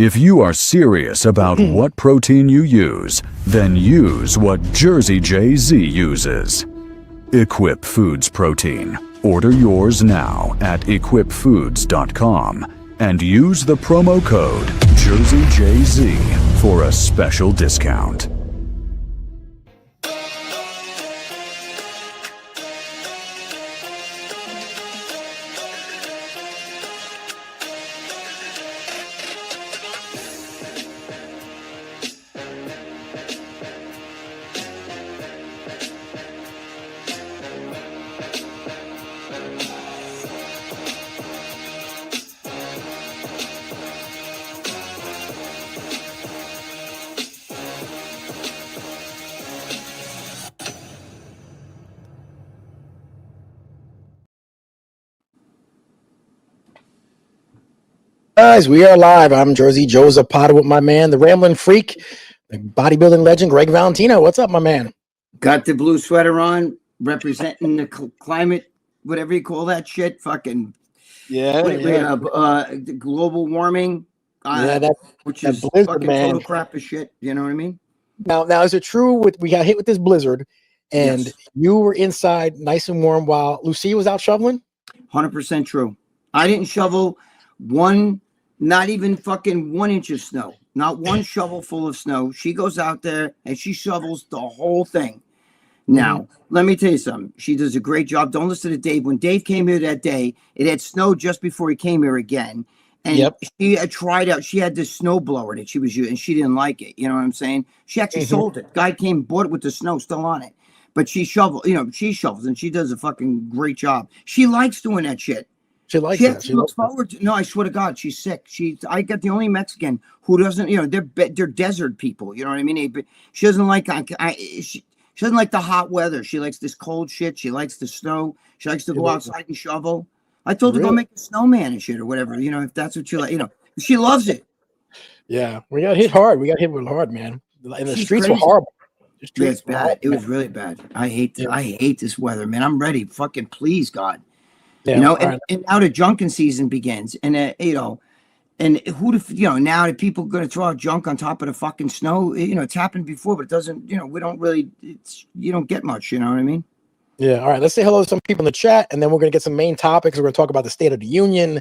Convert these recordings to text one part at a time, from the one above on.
If you are serious about what protein you use, then use what Jersey Jay-Z uses. Equip Foods Protein. Order yours now at equipfoods.com and use the promo code JerseyJZ for a special discount. Guys, we are live. I'm Jersey Joe Zapata with my man, the Rambling Freak, the bodybuilding legend, Gregg Valentino. What's up, my man? Got the blue sweater on, representing the climate, whatever you call that shit. Fucking the global warming. Which is blizzard, fucking total crap of shit. You know what I mean? Now, is it true? We got hit with this blizzard, and you were inside, nice and warm, while Lucy was out shoveling? 100% true. I didn't shovel not even fucking 1 inch of snow, not one shovel full of snow. She goes out there and she shovels the whole thing. Now, let me tell you something. She does a great job. Don't listen to Dave. When Dave came here that day, it had snowed just before he came here again. And she had tried out, she had this snow blower that she was using, and she didn't like it. You know what I'm saying? She actually sold it. Guy came, bought it with the snow still on it. But she shovels, she shovels, and she does a fucking great job. She likes doing that shit. She likes it. She looks forward to. No, I swear to God, she's sick. I got the only Mexican who doesn't. They're desert people. You know what I mean? She doesn't like. She doesn't like the hot weather. She likes this cold shit. She likes the snow. She likes to go outside and shovel. I told her to go make a snowman and shit or whatever. If that's what you like. She loves it. Yeah, we got hit hard. We got hit real hard, man. And the streets were horrible. Yeah, it's bad. It was really bad. I hate this weather, man. I'm ready. Fucking please, God. Yeah, and now the junking season begins, and and now the people going to throw out junk on top of the fucking snow. It's happened before, but it doesn't. We don't really. You don't get much. You know what I mean? Yeah. All right. Let's say hello to some people in the chat, and then we're going to get some main topics. We're going to talk about the State of the Union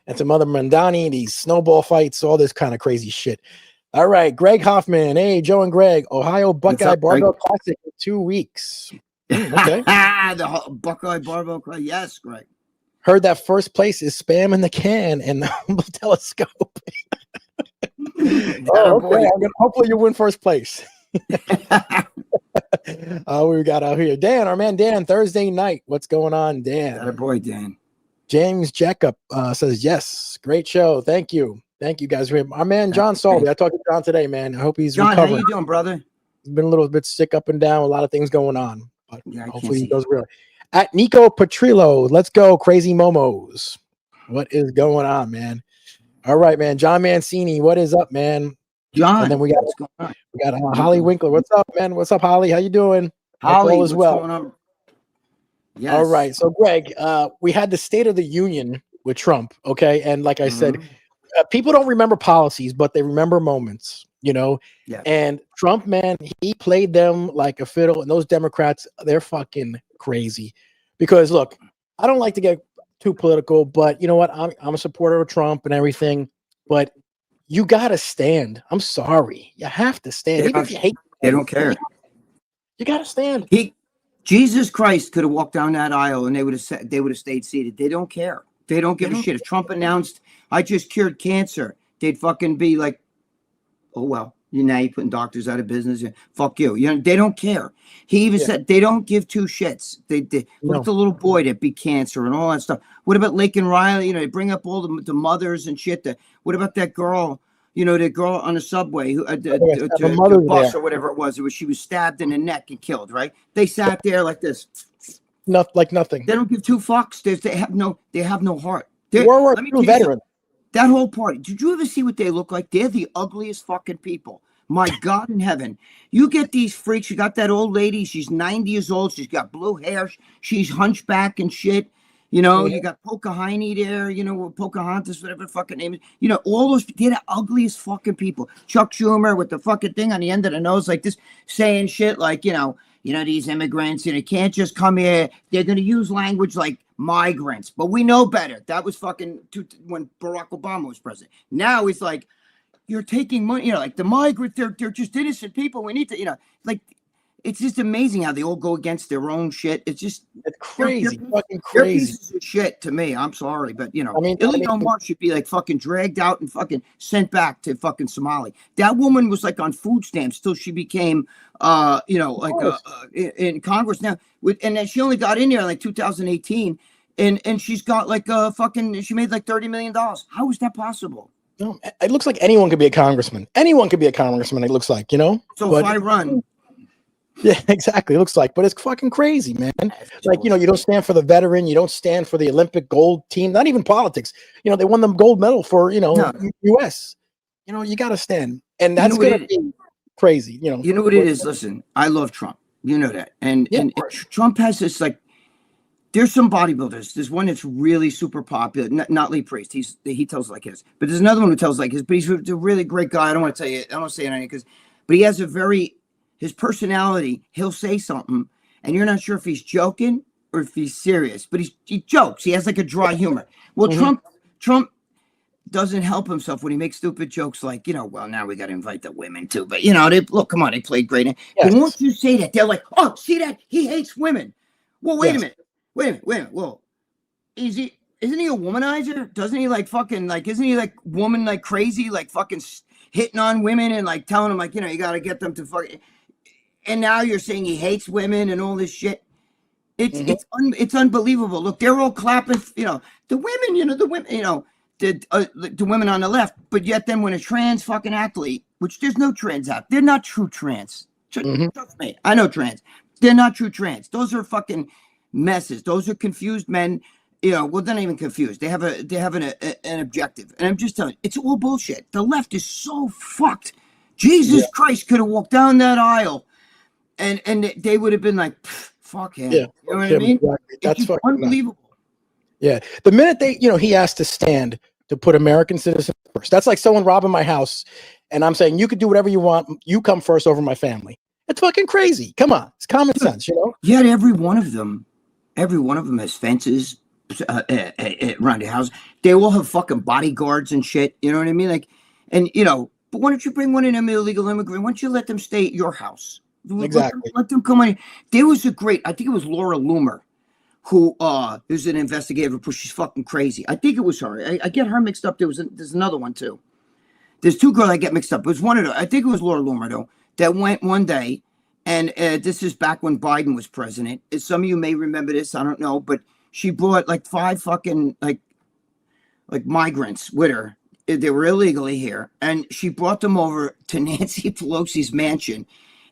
and some other Mandani, these snowball fights, all this kind of crazy shit. All right, Greg Hoffman. Hey, Joe and Greg. Ohio Buckeye Barbell Classic in 2 weeks. Okay. The Buckeye Barbell Classic. Yes, Greg. Heard that first place is Spam in the Can and the Humble Telescope. Okay. Hopefully you win first place. We got out here. Dan, our man Dan, Thursday night. What's going on, Dan? That a boy, Dan. James Jacob says, yes, great show. Thank you. Thank you, guys. Our man, John Salby. I talked to John today, man. I hope he's recovering. How you doing, brother? He's been a little bit sick up and down. A lot of things going on. But hopefully he goes real. At Nico Petrillo, let's go, Crazy Momos. What is going on, man? All right, man. John Mancini, what is up, man? John, and then we got Holly Winkler. What's up, man? What's up, Holly? How you doing? Holly, as well. Going on? Yes. All right. So, Greg, we had the State of the Union with Trump, okay? And like I said, people don't remember policies, but they remember moments. Yeah. And Trump, man, he played them like a fiddle, and those Democrats, they're fucking crazy. Because look, I don't like to get too political, but you know what? I'm a supporter of Trump and everything, but you gotta stand. I'm sorry, you have to stand. Even if you hate, they don't care. You gotta stand. Jesus Christ could have walked down that aisle and they would have stayed seated. They don't care. They don't give a shit. If Trump announced, "I just cured cancer," they'd fucking be like, "Oh well, now you're putting doctors out of business. Fuck you." They don't care. He even said they don't give two shits. Look at the little boy that beat cancer and all that stuff. What about Lake and Riley? They bring up all the mothers and shit. What about that girl? The girl on the subway who the bus or whatever it was. She was stabbed in the neck and killed. Right? They sat there like this. Like nothing. They don't give two fucks. They have no heart. World War II veteran. That whole party. Did you ever see what they look like? They're the ugliest fucking people. My God in heaven. You get these freaks. You got that old lady. She's 90 years old. She's got blue hair. She's hunchback and shit. You know, you got Pocahontas there, you know, Pocahontas, whatever the fucking name is. You know, all those, they're the ugliest fucking people. Chuck Schumer with the fucking thing on the end of the nose like this, saying shit like, you know, these immigrants, you know, can't just come here. They're going to use language like migrants. But we know better. That was fucking when Barack Obama was president. Now it's like, you're taking money, you know, like the migrants, they're just innocent people. We need to, you know, like, it's just amazing how they all go against their own shit. It's just it's crazy, fucking they're crazy pieces of shit to me. I'm sorry, but you know, I mean, Omar should be like fucking dragged out and fucking sent back to fucking Somali. That woman was like on food stamps till she became, you know, like in Congress now. And then she only got in there in like 2018, and she's got like she made like $30 million. How is that possible? No, it looks like anyone could be a congressman. Anyone could be a congressman. It looks like, you know. So if I run. Yeah, exactly. It looks like, but it's fucking crazy, man. Like, you know, you don't stand for the veteran, you don't stand for the Olympic gold team, not even politics. You know, they won the gold medal for, you know, US. You know, you got to stand. And that's going to be crazy, you know. You know what it is? Listen, I love Trump. You know that. And Trump has this, like, there's some bodybuilders. There's one that's really super popular, not Lee Priest. He tells like his. But there's another one who tells like his, but he's a really great guy. I don't want to tell you, I don't want to say anything but he has a very, his personality, he'll say something, and you're not sure if he's joking or if he's serious, but he jokes. He has like a dry humor. Well, Trump doesn't help himself when he makes stupid jokes like, you know, well, now we got to invite the women too. But, you know, come on, they played great. Yes. But once you say that, they're like, oh, see that? He hates women. Well, wait a minute. Well, isn't he a womanizer? Doesn't he like fucking, like, isn't he like woman like crazy, like fucking hitting on women and like telling them like, you know, you got to get them to fucking. And now you're saying he hates women and all this shit. It's unbelievable. Look, they're all clapping. You know, the women. You know, the women on the left. But yet, then when a trans fucking athlete, which there's no trans out, they're not true trans. Trust me, I know trans. They're not true trans. Those are fucking messes. Those are confused men. You know, well, they're not even confused. They have an objective. And I'm just telling you, it's all bullshit. The left is so fucked. Jesus Christ could have walked down that aisle. And they would have been like, fuck him. Yeah, you know what I mean? Exactly. That's fucking unbelievable. Yeah. The minute he has to stand to put American citizens first. That's like someone robbing my house and I'm saying, you could do whatever you want. You come first over my family. It's fucking crazy. Come on. It's common sense, you know? Yet every one of them has fences around the house. They all have fucking bodyguards and shit. You know what I mean? Like, and you know, but why don't you bring one in an illegal immigrant? Why don't you let them stay at your house? Exactly. Let them come in. There was I think it was Laura Loomer, who is an investigator, but she's fucking crazy. I think it was her. I get her mixed up. There's another one too. There's two girls I get mixed up. It was one of them. I think it was Laura Loomer though, that went one day, and this is back when Biden was president. Some of you may remember this. I don't know, but she brought like 5 fucking like migrants with her. They were illegally here, and she brought them over to Nancy Pelosi's mansion.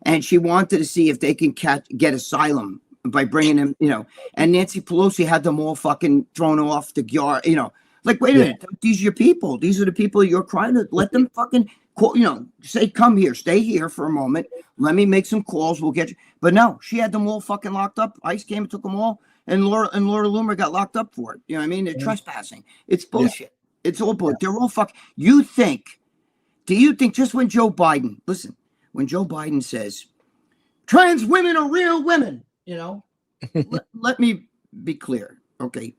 And she wanted to see if they can get asylum by bringing them, you know. And Nancy Pelosi had them all fucking thrown off the yard, you know. Like, wait a minute, these are your people. These are the people you're trying to let them fucking, call, you know, say, come here, stay here for a moment. Let me make some calls. We'll get you. But no, she had them all fucking locked up. ICE came and took them all. And Laura Loomer got locked up for it. You know what I mean? They're trespassing. It's bullshit. It's all bullshit. They're all fucking. Do you think just when Joe Biden, listen, when Joe Biden says, trans women are real women, you know, let me be clear, okay?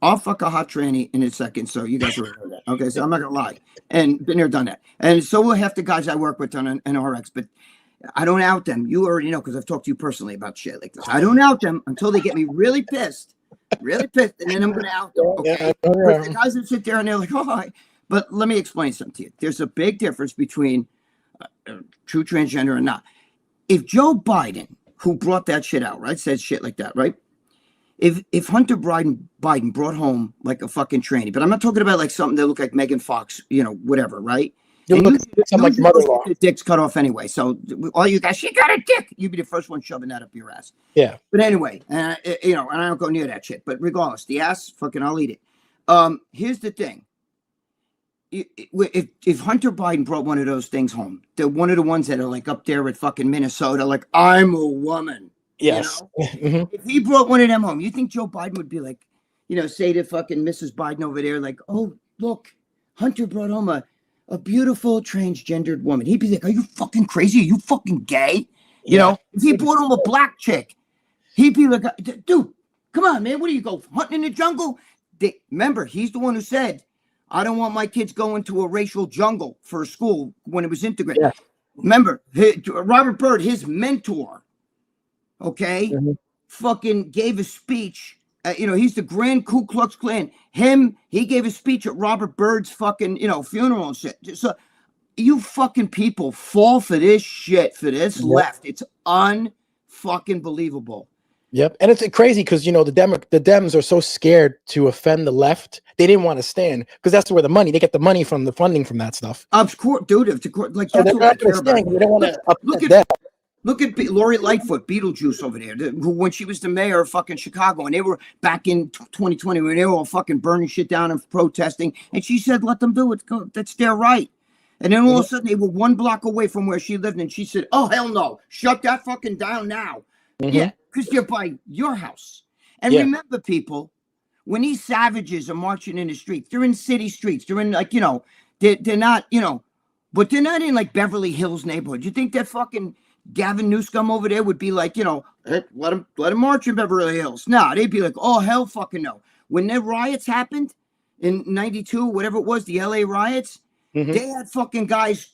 I'll fuck a hot tranny in a second, so you guys already know that. Okay, so I'm not going to lie. And been there, done that. And so will half the guys I work with on an RX, but I don't out them. You already know because I've talked to you personally about shit like this. I don't out them until they get me really pissed, and then I'm going to out them, okay? But the guys that sit there and they're like, oh, hi. But let me explain something to you. There's a big difference between true transgender and not. If Joe Biden, who brought that shit out, right, said shit like that, right? If Hunter Biden brought home like a fucking tranny, but I'm not talking about like something that looked like Megan Fox, you know, whatever, right? Something like mother-in-law. The dick's cut off anyway, so all you guys, she got a dick. You'd be the first one shoving that up your ass. Yeah. But anyway, you know, and I don't go near that shit. But regardless, the ass, fucking, I'll eat it. Here's the thing. If Hunter Biden brought one of those things home, they're one of the ones that are like up there at fucking Minnesota, like, I'm a woman. Yes. You know? If he brought one of them home, you think Joe Biden would be like, say to fucking Mrs. Biden over there, like, oh, look, Hunter brought home a beautiful transgendered woman. He'd be like, are you fucking crazy? Are you fucking gay? If he brought home a black chick, he'd be like, dude, come on, man. What do you go hunting in the jungle? Remember, he's the one who said, I don't want my kids going to a racial jungle for school when it was integrated. Yeah. Remember, Robert Byrd, his mentor, okay, fucking gave a speech. He's the Grand Ku Klux Klan. He gave a speech at Robert Byrd's fucking, funeral and shit. So you fucking people fall for this shit, for this left. It's unfucking believable. Yep. And it's crazy because, the Dems are so scared to offend the left. They didn't want to stand because that's where they get the money from, the funding from that stuff. Of course, dude. Like, so that's what I care about. They don't want to Look at Lori Lightfoot, Beetlejuice over there, who when she was the mayor of fucking Chicago, and they were back in 2020 when they were all fucking burning shit down and protesting, and she said, let them do it. That's their right. And then all of a sudden they were 1 block away from where she lived, and she said, oh, hell no, shut that fucking down now. Yeah, because they're by your house. And remember, people, when these savages are marching in the streets, they're in city streets. They're in, like, they're not, but they're not in, like, Beverly Hills neighborhood. You think that fucking Gavin Newsom over there would be like, let him march in Beverly Hills? No, they'd be like, oh, hell fucking no. When the riots happened in 92, whatever it was, the LA riots, they had fucking guys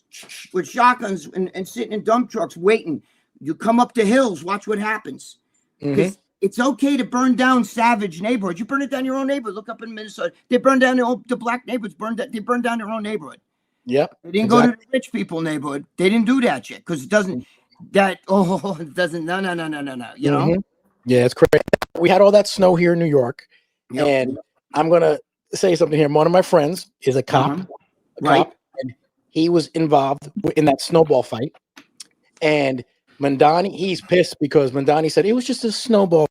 with shotguns and sitting in dump trucks waiting. You come up the hills, watch what happens. Because it's okay to burn down savage neighborhoods. You burn it down your own neighborhood. Look up in Minnesota. They burned down the black neighborhoods. They burned down their own neighborhood. Yep. They didn't go to the rich people neighborhood. They didn't do that shit because it doesn't. No. You know? Yeah, it's crazy. We had all that snow here in New York, and I'm gonna say something here. One of my friends is a cop, right? And he was involved in that Snowball fight, and Mandani, he's pissed because Mandani said it was just a snowball.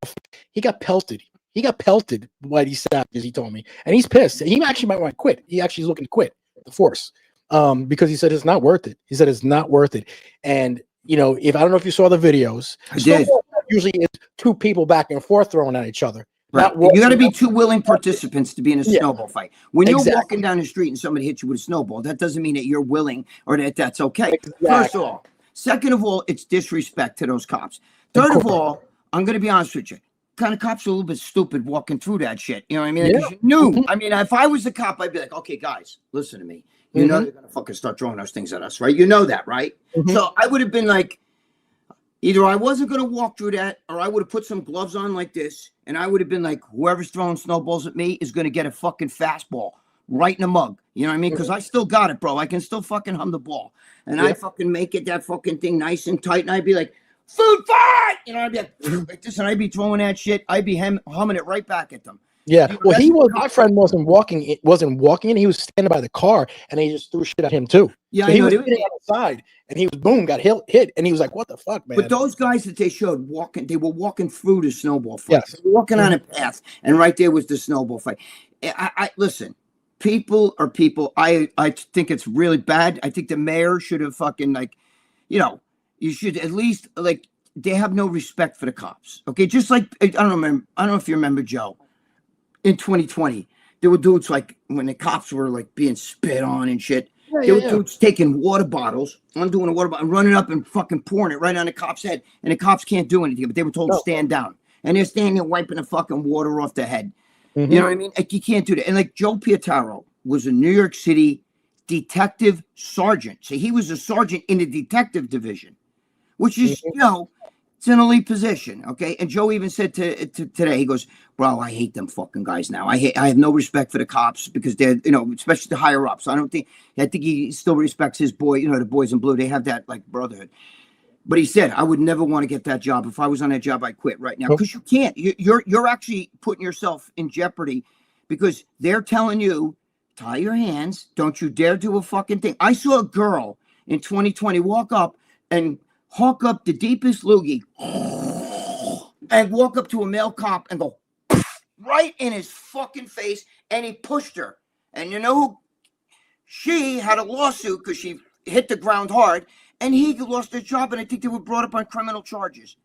He got pelted. He got pelted by these savages, he told me. And he's pissed. He actually might want to quit. He actually is looking to quit the force because he said it's not worth it. He said it's not worth it. And, if I don't know if you saw the videos. I did. Usually it's 2 people back and forth throwing at each other. Right. You got to be 2 willing participants to be in a snowball fight. When you're walking down the street and somebody hits you with a snowball, that doesn't mean that you're willing or that that's okay. Exactly. First of all. Second of all, it's disrespect to those cops. Third of all, I'm going to be honest with you. Kind of cops are a little bit stupid walking through that shit. You know what I mean? Like, you knew. I mean, if I was a cop, I'd be like, okay, guys, listen to me. You know they're going to fucking start throwing those things at us, right? You know that, right? So I would have been like, either I wasn't going to walk through that or I would have put some gloves on like this. And I would have been like, whoever's throwing snowballs at me is going to get a fucking fastball right in the mug. You know what I mean? Because I still got it, bro. I can still fucking hum the ball. And I fucking make it that fucking thing nice and tight. And I'd be like, food fight! I'd be like this, and I'd be throwing that shit. I'd be humming it right back at them. Yeah. Well, my friend wasn't walking in. He was standing by the car, and they just threw shit at him too. Yeah, so he was sitting on the side, and he was got hit, and he was like, "What the fuck, man?" But those guys that they showed they were walking through the snowball fight. Yes. They were walking on a path, and right there was the snowball fight. I listen. People are people. I think it's really bad. I think the mayor should have fucking you should at least they have no respect for the cops. Okay, just like I don't know if you remember, Joe. In 2020, there were dudes like when the cops were like being spit on and shit. There were dudes taking water bottles, undoing a water bottle, and running up and fucking pouring it right on the cop's head. And the cops can't do anything, but they were told to stand down. And they're standing there wiping the fucking water off their head. You know what I mean? Like, you can't do that. And like Joe Pietaro was a New York City detective sergeant. So he was a sergeant in the detective division, which is, it's an elite position. Okay. And Joe even said to today, he goes, bro, I hate them fucking guys now. I have no respect for the cops because they're, especially the higher ups. I think he still respects his boy, the boys in blue. They have that like brotherhood. But he said, I would never want to get that job. If I was on that job, I'd quit right now. Because you can't. You're actually putting yourself in jeopardy because they're telling you, tie your hands. Don't you dare do a fucking thing. I saw a girl in 2020 walk up and hawk up the deepest loogie and walk up to a male cop and go right in his fucking face. And he pushed her. And you know who? She had a lawsuit because she hit the ground hard. And he lost his job, and I think they were brought up on criminal charges.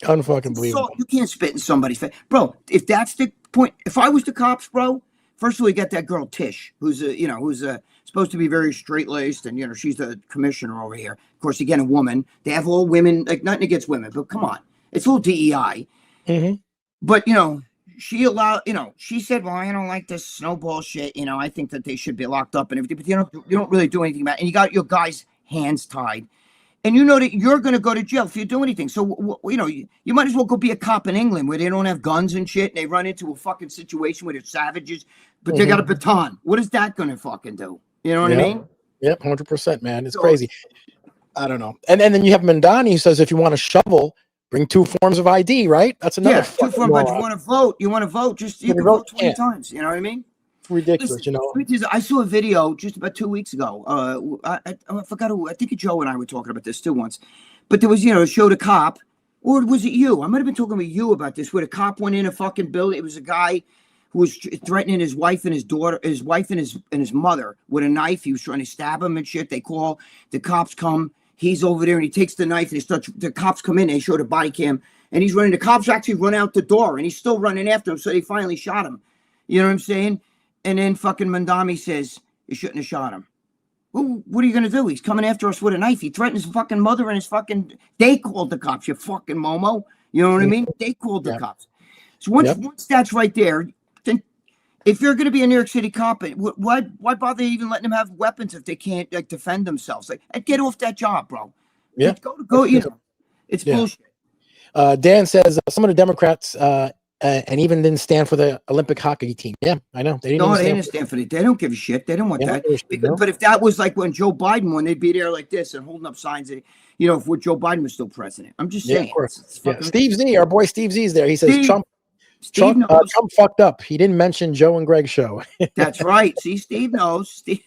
Unfucking believable. You can't spit in somebody's face, bro. If that's the point, if I was the cops, bro, first of all, you got that girl Tish, who's supposed to be very straight laced, and she's the commissioner over here. Of course, again, a woman. They have all women, like nothing against women, but come on, it's all DEI. Mm-hmm. But she allowed, she said, well, I don't like this Snowball shit. I think that they should be locked up and everything. But you don't really do anything about it, and you got your guys' hands tied. And you know that you're going to go to jail if you do anything. So, you might as well go be a cop in England where they don't have guns and shit. And they run into a fucking situation where they're savages, but they got a baton. What is that going to fucking do? You know what I mean? Yep, 100%, man. It's crazy. I don't know. And then you have Mandani who says if you want to shovel, bring 2 forms of ID, right? That's another. Yeah, 2 forms. But you want to vote. Just you can vote 20 times. You know what I mean? Ridiculous. Listen, I saw a video just about 2 weeks ago. I forgot who. I think Joe and I were talking about this too once, but there was it showed a cop, or was it you? I might have been talking with you about this, where the cop went in a fucking building. It was a guy who was threatening his wife and his daughter, his wife and his mother with a knife. He was trying to stab him and shit. They call, the cops come. He's over there and he takes the knife and the cops come in. They show the body cam and he's running. The cops actually run out the door and he's still running after him. So they finally shot him. You know what I'm saying? And then fucking Mandami says, you shouldn't have shot him. Well, what are you going to do? He's coming after us with a knife. He threatened his fucking mother and his fucking... They called the cops, you fucking Momo. You know what I mean? They called the cops. So once that's right there, then if you're going to be a New York City cop, why bother even letting them have weapons if they can't defend themselves? Get off that job, bro. Yeah. Go. It's bullshit. Dan says some of the Democrats... and even didn't stand for the Olympic hockey team. Yeah, I know. They didn't stand for it. They don't give a shit. They don't want that. But if that was like when Joe Biden won, they'd be there like this and holding up signs that, if Joe Biden was still president. I'm just saying. Of course. Steve Z, our boy Steve Z is there. He says Trump fucked up. He didn't mention Joe and Greg's show. That's right. See, Steve knows. Steve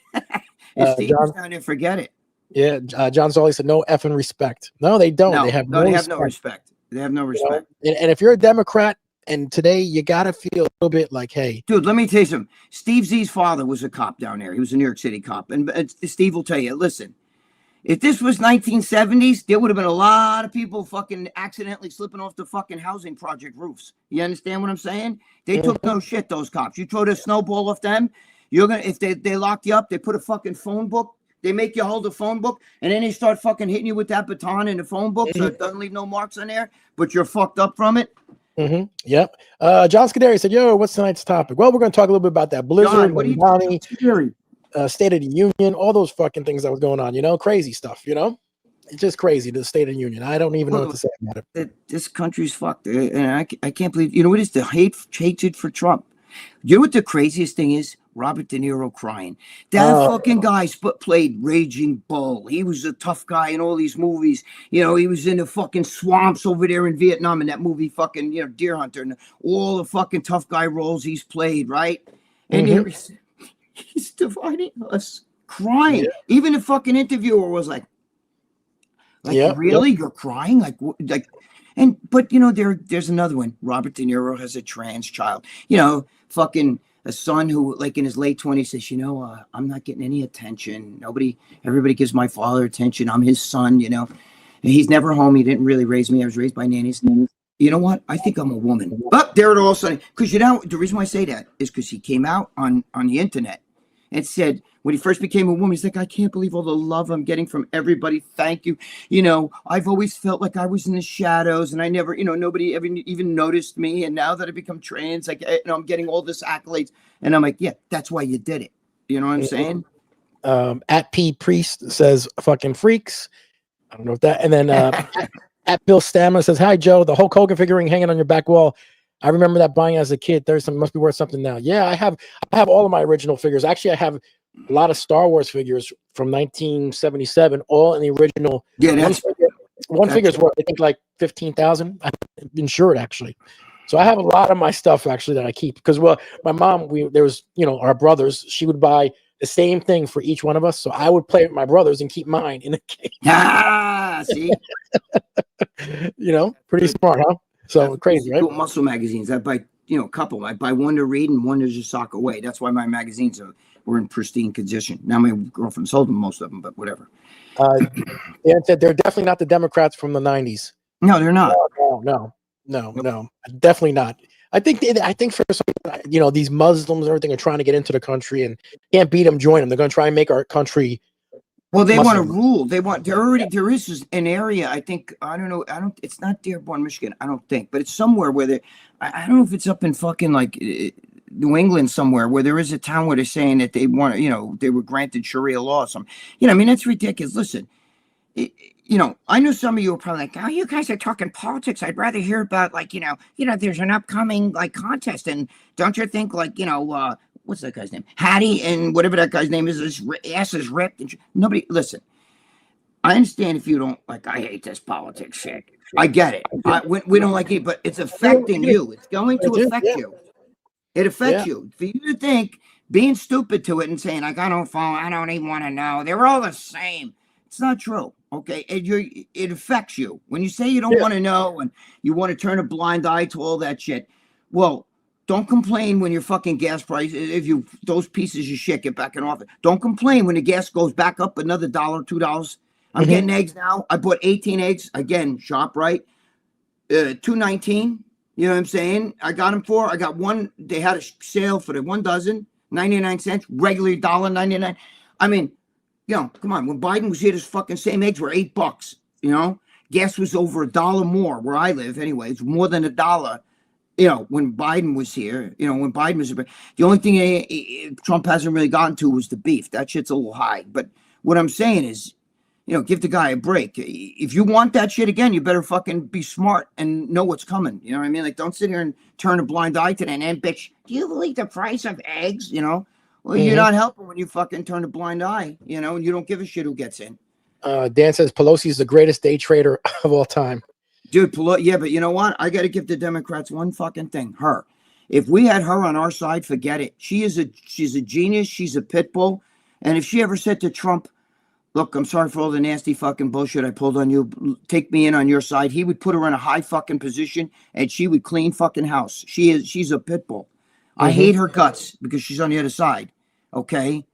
was down there, forget it. Yeah, John Zolli said no effing respect. No, they don't. No, they have no respect. They have no respect. And if you're a Democrat, and today you gotta feel a little bit like, hey, dude, let me tell you something. Steve Z's father was a cop down there. He was a New York City cop, and Steve will tell you, listen, if this was 1970s, there would have been a lot of people fucking accidentally slipping off the fucking housing project roofs. You understand what I'm saying? They took no shit, those cops. You throw the snowball off them, if they lock you up, they put a fucking phone book. They make you hold a phone book, and then they start fucking hitting you with that baton in the phone book, so it doesn't leave no marks on there, but you're fucked up from it. Yep. John Scuderi said, yo, what's tonight's topic? Well, we're going to talk a little bit about that blizzard, State of the Union, all those fucking things that was going on, crazy stuff, it's just crazy, the State of the Union. I don't even know what to say about it. This country's fucked, and I can't believe, what is the hatred for Trump? You know what the craziest thing is? Robert De Niro crying. That fucking guy played Raging Bull. He was a tough guy in all these movies. He was in the fucking swamps over there in Vietnam in that movie fucking, Deer Hunter, and all the fucking tough guy roles he's played, right? And he's dividing us, crying. Even the fucking interviewer was like really? You're crying? But there's another one. Robert De Niro has a trans child. Fucking a son who, like in his late 20s, says, I'm not getting any attention. Everybody gives my father attention. I'm his son, And he's never home. He didn't really raise me. I was raised by nannies. You know what? I think I'm a woman. But there it all sudden, because the reason why I say that is because he came out on the internet and said, when he first became a woman, he's like, I can't believe all the love I'm getting from everybody. Thank you. I've always felt like I was in the shadows and I never, nobody ever even noticed me. And now that I've become trans, I'm getting all this accolades. And I'm like, yeah, that's why you did it. You know what I'm saying? At P Priest says fucking freaks. I don't know what that. And then at Bill Stammer says, hi, Joe, the Hulk Hogan figurine hanging on your back wall. I remember that buying as a kid. Must be worth something now. Yeah, I have all of my original figures. Actually, I have a lot of Star Wars figures from 1977, all in the original. Yeah, one figure's worth, I think, like $15,000. I'm insured, actually. So I have a lot of my stuff actually that I keep because, my mom, there was, our brothers. She would buy the same thing for each one of us. So I would play with my brothers and keep mine in the case. See, pretty smart, huh? So crazy, right? Muscle magazines. I buy, a couple. I buy one to read and one to just sock away. That's why my magazines were in pristine condition. Now my girlfriend sold them, most of them, but whatever. Dan said they're definitely not the Democrats from the 90s. No, they're not. No, definitely not. I think for some, these Muslims and everything are trying to get into the country and can't beat them, join them. They're going to try and make our country. Well, they want to Muslim. rule. There is an area, I think, I don't know, it's not Dearborn, Michigan, I don't think, but it's somewhere where I don't know if it's up in fucking like New England somewhere where there is a town where they're saying that they want, they were granted Sharia law or something. I mean, that's ridiculous. Listen, I know some of you are probably like, oh, you guys are talking politics. I'd rather hear about like, there's an upcoming like contest. And don't you think like, what's that guy's name? Hattie and whatever that guy's name is, his ass is ripped. And nobody, listen, I understand if you don't like, I hate this politics shit. I get it. We don't like it, but it's affecting you. It's going to affect you. It affects you. For you to think being stupid to it and saying, like, I don't follow, I don't even want to know. They're all the same. It's not true. Okay. It affects you. When you say you don't want to know and you want to turn a blind eye to all that shit, well, don't complain when your fucking gas price, those pieces of shit get back in office. Don't complain when the gas goes back up another $1, $2. I'm getting eggs now. I bought 18 eggs. Again, ShopRite. $2.19. You know what I'm saying? I got them I got one. They had a sale for the 1 dozen, 99 cents, regular $1.99. I mean, come on. When Biden was here, this fucking same eggs were $8. Gas was over $1 more where I live. Anyway, it's more than $1. When Biden was here, when Biden was here, the only thing Trump hasn't really gotten to was the beef. That shit's a little high. But what I'm saying is, give the guy a break. If you want that shit again, you better fucking be smart and know what's coming. You know what I mean? Like, don't sit here and turn a blind eye to that and bitch. Do you believe the price of eggs? Well, you're not helping when you fucking turn a blind eye, and you don't give a shit who gets in. Dan says Pelosi is the greatest day trader of all time. Dude, yeah, but you know what? I got to give the Democrats one fucking thing. Her. If we had her on our side, forget it. She's a genius. She's a pit bull. And if she ever said to Trump, look, I'm sorry for all the nasty fucking bullshit I pulled on you. Take me in on your side. He would put her in a high fucking position and she would clean fucking house. She's a pit bull. I hate her guts because she's on the other side. Okay.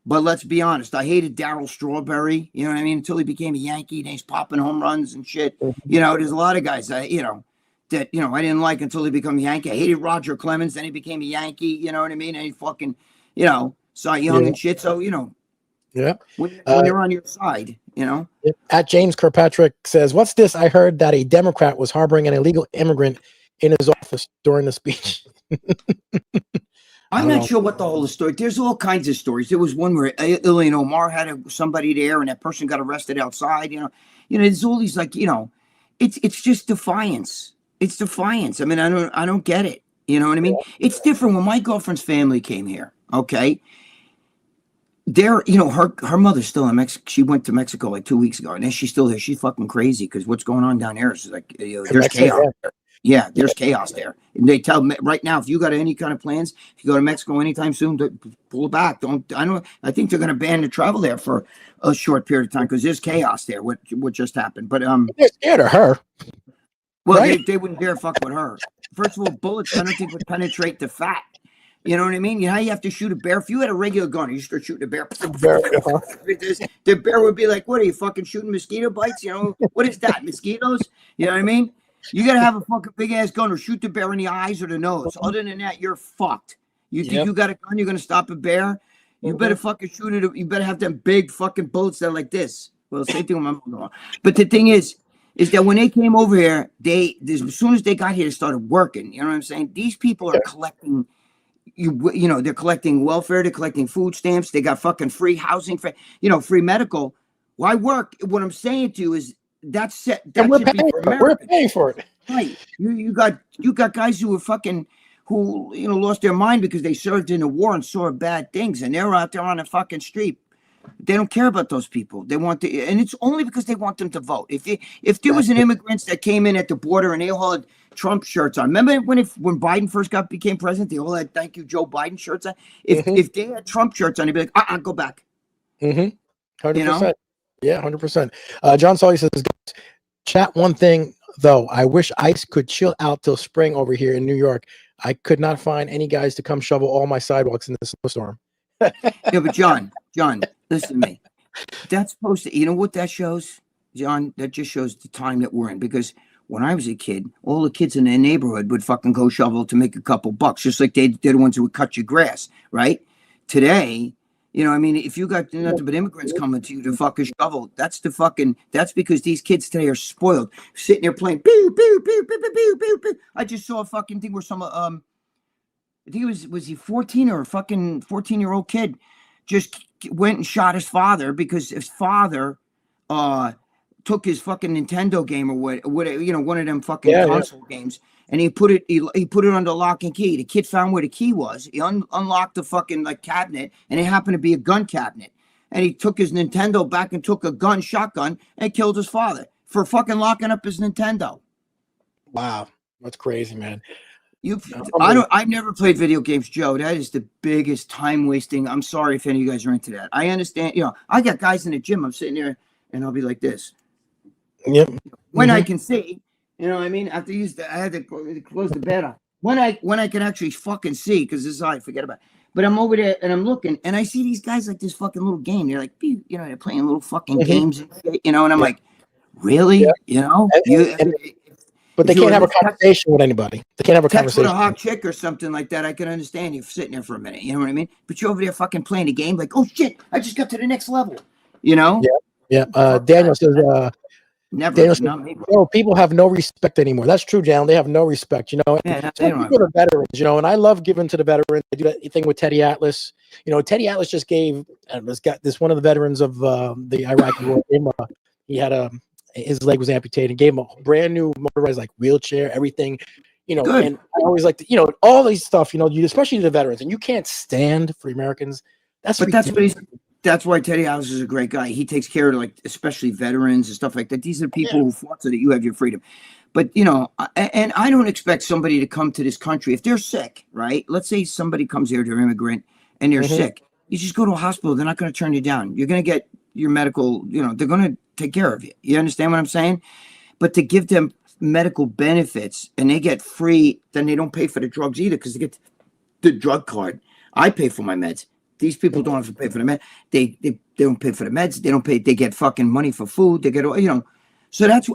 But let's be honest. I hated Darryl Strawberry, you know what I mean? Until he became a Yankee and he's popping home runs and shit. There's a lot of guys that, I didn't like until he became a Yankee. I hated Roger Clemens. Then he became a Yankee, you know what I mean? And he fucking, Cy Young and shit. So, yeah. When they're on your side, At James Kirkpatrick says, what's this? I heard that a Democrat was harboring an illegal immigrant in his office during the speech. I'm not sure what the whole story. There's all kinds of stories. There was one where Ilhan Omar had somebody there and that person got arrested outside. There's all these like, it's just defiance. It's defiance. I mean, I don't get it. You know what I mean? It's different when my girlfriend's family came here. Okay. Her mother's still in Mexico. She went to Mexico like 2 weeks ago, and then she's still there. She's fucking crazy because what's going on down there is like there's chaos. Yeah, there's chaos there. And they tell me right now, if you got any kind of plans, if you go to Mexico anytime soon, pull back. I think they're going to ban the travel there for a short period of time because there's chaos there. What just happened? But they're scared of her. Well, right? they wouldn't dare fuck with her. First of all, bullets I don't think would penetrate the fat. You know what I mean? You have to shoot a bear. If you had a regular gun, you start shooting a bear. The bear would be like, what are you fucking shooting mosquito bites? What is that? Mosquitoes? You know what I mean? You got to have a fucking big ass gun or shoot the bear in the eyes or the nose. Other than that, you're fucked. You think you got a gun, you're going to stop a bear? You better fucking shoot it. You better have them big fucking bullets that are like this. Well, same thing with my mom. But the thing is that when they came over here, as soon as they got here, they started working. You know what I'm saying? These people are collecting. They're collecting welfare, they're collecting food stamps, they got fucking free housing, free medical. Why work? What I'm saying to you is that should be for America. We're paying for it. Right. You got guys who lost their mind because they served in a war and saw bad things, and they're out there on the fucking street. They don't care about those people. They want and it's only because they want them to vote. If there was an immigrants that came in at the border and they all had Trump shirts on. Remember when Biden first became president, they all had "Thank you, Joe Biden" shirts on. If they had Trump shirts on, they'd be like, go back. 100%. Yeah, 100%. John Sawyer says, chat one thing though. I wish ICE could chill out till spring over here in New York. I could not find any guys to come shovel all my sidewalks in the snowstorm. Yeah, but John, listen to me. That's supposed to, you know what that shows, John? That just shows the time that we're in because when I was a kid, all the kids in their neighborhood would fucking go shovel to make a couple bucks, just like they're the ones who would cut your grass, right? Today, you know, I mean, if you got nothing but immigrants coming to you to fucking shovel, that's because these kids today are spoiled, sitting there playing pew, pew, pew, pew, pew, pew, pew, pew. I just saw a fucking thing where I think it was he 14 or a fucking 14-year-old kid just went and shot his father because his father took his fucking Nintendo game or what you know, one of them fucking console games, and he put it under lock and key. The kid found where the key was. He unlocked the fucking like cabinet, and it happened to be a gun cabinet. And he took his Nintendo back and took a shotgun, and killed his father for fucking locking up his Nintendo. Wow, that's crazy, man. I've never played video games, Joe. That is the biggest time wasting. I'm sorry if any of you guys are into that. I understand. You know, I got guys in the gym. I'm sitting there, and I'll be like this. Yep. When I can see, you know what I mean? I had to close the bed on. When I can actually fucking see, because this is how I forget about it. But I'm over there and I'm looking, and I see these guys like this fucking little game. They're like, you know, they're playing little fucking games and shit, you know, and I'm like, really? Yeah. You know? But they can't have a conversation with anybody. They can't have a conversation with a hot chick or something like that. I can understand you sitting there for a minute. You know what I mean? But you're over there fucking playing a game like, oh shit, I just got to the next level. You know? Yeah. Yeah. Daniel says, never. Daniel says, no, people have no respect anymore. That's true, Daniel. They have no respect. You know, people are veterans. You know, and I love giving to the veterans. I do that thing with Teddy Atlas. You know, Teddy Atlas just gave one of the veterans of the Iraqi war. He had his leg was amputated. Gave him a brand new motorized like wheelchair, everything. You know, and I always like to, you know, all these stuff. You know, especially the veterans, and you can't stand for Americans. That's why Teddy Atlas is a great guy. He takes care of like especially veterans and stuff like that. These are people who fought so that you have your freedom. But you know, and I don't expect somebody to come to this country if they're sick, right? Let's say somebody comes here, they're immigrant, and they're sick. You just go to a hospital. They're not going to turn you down. You're going to get your medical. You know, they're going to take care of you. You understand what I'm saying? But to give them medical benefits and they get free, then they don't pay for the drugs either because they get the drug card. I pay for my meds. These people don't have to pay for the meds. They don't pay for the meds. They don't pay. They get fucking money for food. They get, you know. So that's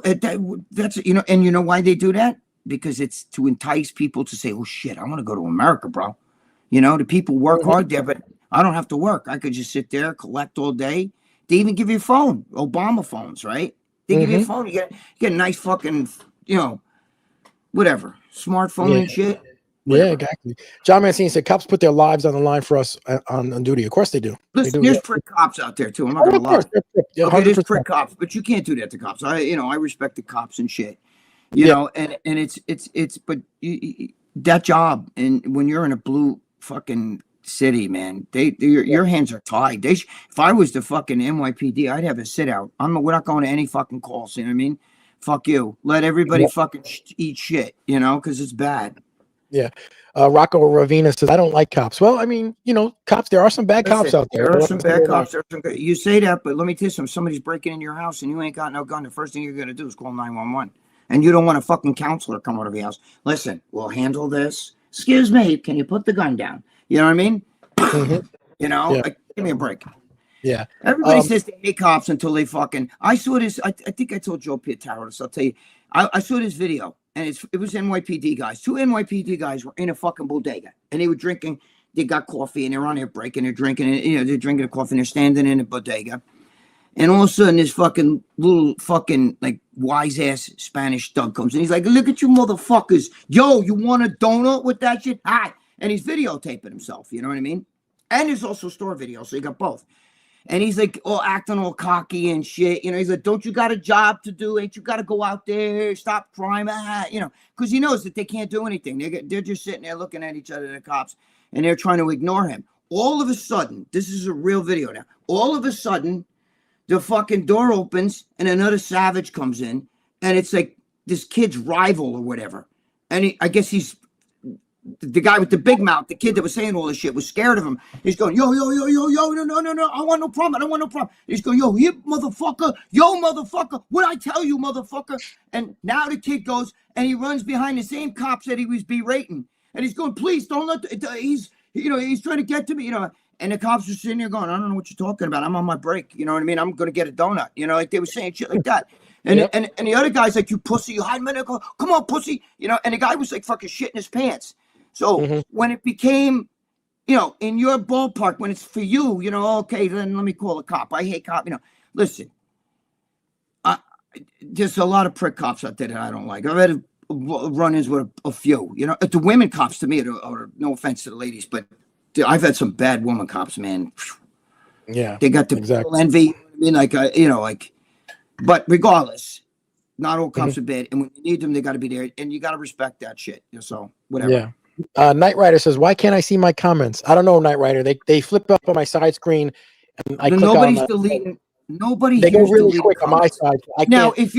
you know, and you know why they do that? Because it's to entice people to say, oh shit, I want to go to America, bro. You know, the people work hard there, but I don't have to work. I could just sit there, collect all day. They even give you a phone, Obama phones, right? They give you a phone. You get a nice fucking, you know, whatever, smartphone and shit. Yeah, exactly. John Mancini said cops put their lives on the line for us on duty. Of course they do. Listen, there's prick cops out there too. I'm not gonna lie. Okay, there's prick cops, but you can't do that to cops. I respect the cops and shit. You know, and it's but that job, and when you're in a blue fucking city, man, your hands are tied. If I was the fucking NYPD, I'd have a sit out. We're not going to any fucking calls. You know what I mean? Fuck you. Let everybody fucking eat shit. You know, because it's bad. Yeah. Rocco Ravina says, I don't like cops. Well, I mean, you know, cops, there are some bad cops out there. There are some bad cops. You say that, but let me tell you something. Somebody's breaking in your house and you ain't got no gun. The first thing you're going to do is call 911. And you don't want a fucking counselor come out of your house. Listen, we'll handle this. Excuse me, can you put the gun down? You know what I mean? You know, like, give me a break. Yeah. Everybody says they hate cops until they fucking. I saw this. I think I told Joe Pietaro this. I'll tell you. I saw this video. And it was NYPD guys. 2 NYPD guys were in a fucking bodega, and they were drinking. They got coffee, and they're on their break, and they're drinking. You know, they're drinking the coffee, and they're standing in a bodega. And all of a sudden, this fucking little fucking like wise ass Spanish thug comes, and he's like, "Look at you motherfuckers! Yo, you want a donut with that shit? Hi!" And he's videotaping himself. You know what I mean? And there's also store video, so you got both. And he's like, acting all cocky and shit. You know, he's like, don't you got a job to do? Ain't you got to go out there, stop crime? You know, because he knows that they can't do anything. They're just sitting there looking at each other, the cops, and they're trying to ignore him. All of a sudden, this is a real video now. All of a sudden, the fucking door opens and another savage comes in. And it's like this kid's rival or whatever. And I guess he's the guy with the big mouth, the kid that was saying all this shit, was scared of him. He's going, yo, no, I want no problem. I don't want no problem. He's going, yo, you motherfucker, what I tell you, motherfucker. And now the kid goes and he runs behind the same cops that he was berating. And he's going, please don't he's trying to get to me, you know. And the cops are sitting there going, I don't know what you're talking about. I'm on my break. You know what I mean? I'm going to get a donut. You know, like they were saying shit like that. And, Yep. and the other guy's like, you pussy, you hide money. I go, come on, pussy. You know, and the guy was like fucking shitting his pants. So when it became, you know, in your ballpark, when it's for you, you know, okay, then let me call a cop. I hate cop. You know, listen, there's a lot of prick cops out there that I don't like. I've had run-ins with a few. You know, the women cops to me are no offense to the ladies, but I've had some bad woman cops, man. Yeah, they got the envy. I mean, like, you know, like, but regardless, not all cops are bad, and when you need them, they got to be there, and you got to respect that shit. So whatever. Yeah. Knight Rider says, "Why can't I see my comments?" I don't know, Knight Rider. They flip up on my side screen, and I click Nobody's on deleting. Nobody. They go really deleting quick comments. on my side. I Now, can't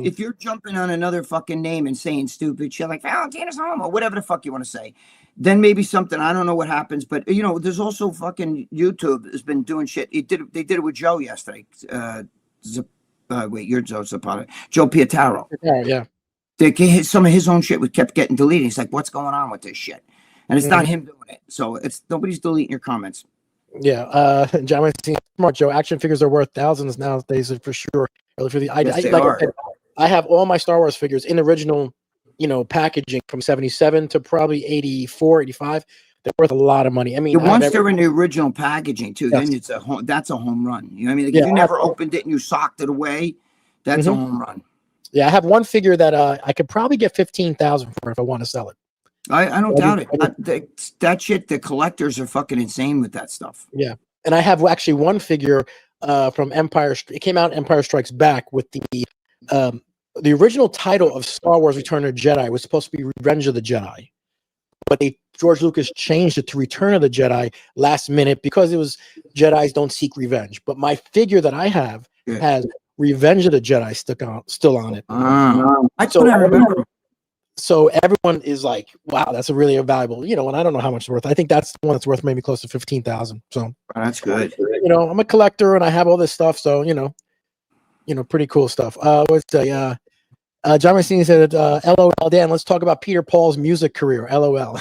if you're jumping on another fucking name and saying stupid shit like Valentino's home or whatever the fuck you want to say, then maybe something, I don't know what happens, but you know, there's also fucking YouTube has been doing shit. They did it with Joe yesterday. Wait, you're Joe Zapata. Joe Pietaro. Yeah. Some of his own shit kept getting deleted. He's like, what's going on with this shit? And it's not him doing it. So it's nobody's deleting your comments. Yeah. John, smart Joe. Action figures are worth thousands nowadays for sure. I have all my Star Wars figures in original, you know, packaging from 77 to probably 84, 85. They're worth a lot of money. I mean, once they're in the original packaging too, then that's a home run. You know what I mean? Like, if you never opened it and you socked it away, that's a home run. Yeah, I have one figure that I could probably get 15,000 for if I want to sell it. I don't doubt it. That shit, the collectors are fucking insane with that stuff. Yeah, and I have actually one figure from Empire. It came out Empire Strikes Back with the original title of Star Wars: Return of the Jedi was supposed to be Revenge of the Jedi, but George Lucas changed it to Return of the Jedi last minute because it was Jedis don't seek revenge. But my figure that I have has Revenge of the Jedi still on it. So I remember. So everyone is like, "Wow, that's a really valuable," you know. And I don't know how much it's worth. I think that's the one that's worth maybe close to 15,000. So that's good. You know, I'm a collector and I have all this stuff. So you know, pretty cool stuff. What's John Mancini said, "LOL, Dan. Let's talk about Peter Paul's music career." LOL.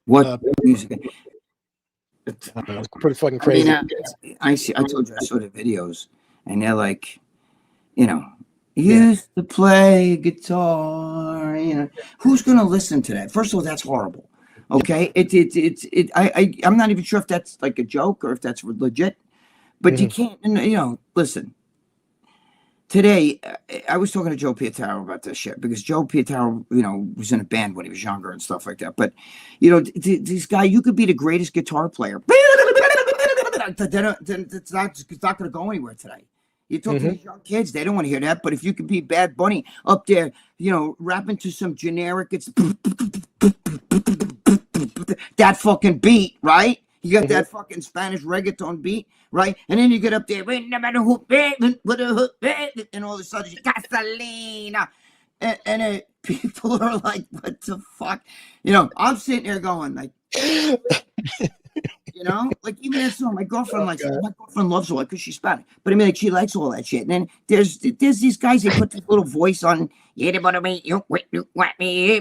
What music? It's pretty fucking crazy. I mean, I told you I saw the videos, and they're like, you know. Used to play guitar, you know. Who's gonna listen to that? First of all, that's horrible. Okay, I'm not even sure if that's like a joke or if that's legit. But you can't, you know. Listen. Today, I was talking to Joe Pietaro about this shit because Joe Pietaro, you know, was in a band when he was younger and stuff like that. But you know, this guy, you could be the greatest guitar player. It's not gonna go anywhere today. You talk to these young kids, they don't want to hear that. But if you could be Bad Bunny up there, you know, rapping to some generic, it's that fucking beat, right? You got that fucking Spanish reggaeton beat, right? And then you get up there, and all of a sudden, Gasolina. And people are like, what the fuck? You know, I'm sitting there going, like, you know, like even that song, my girlfriend loves all it because she's Spanish. But I mean, like, she likes all that shit. And then there's these guys, they put this little voice on, and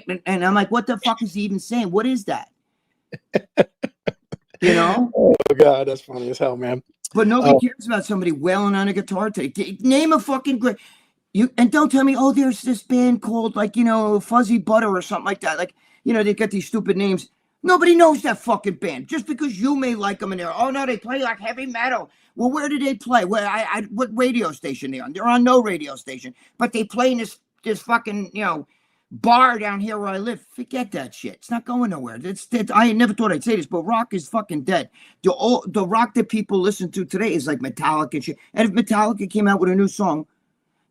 I'm like, what the fuck is he even saying? What is that? You know? Oh God, that's funny as hell, man. But nobody cares about somebody wailing on a guitar today. Name a fucking great. And don't tell me, oh, there's this band called, like, you know, Fuzzy Butter or something like that. Like, you know, they got these stupid names. Nobody knows that fucking band. Just because you may like them and they're, oh no, they play like heavy metal. Well, where do they play? Where what radio station they on? They're on no radio station, but they play in this fucking, you know, bar down here where I live. Forget that shit. It's not going nowhere. I never thought I'd say this, but rock is fucking dead. The rock that people listen to today is like Metallica and shit. And if Metallica came out with a new song,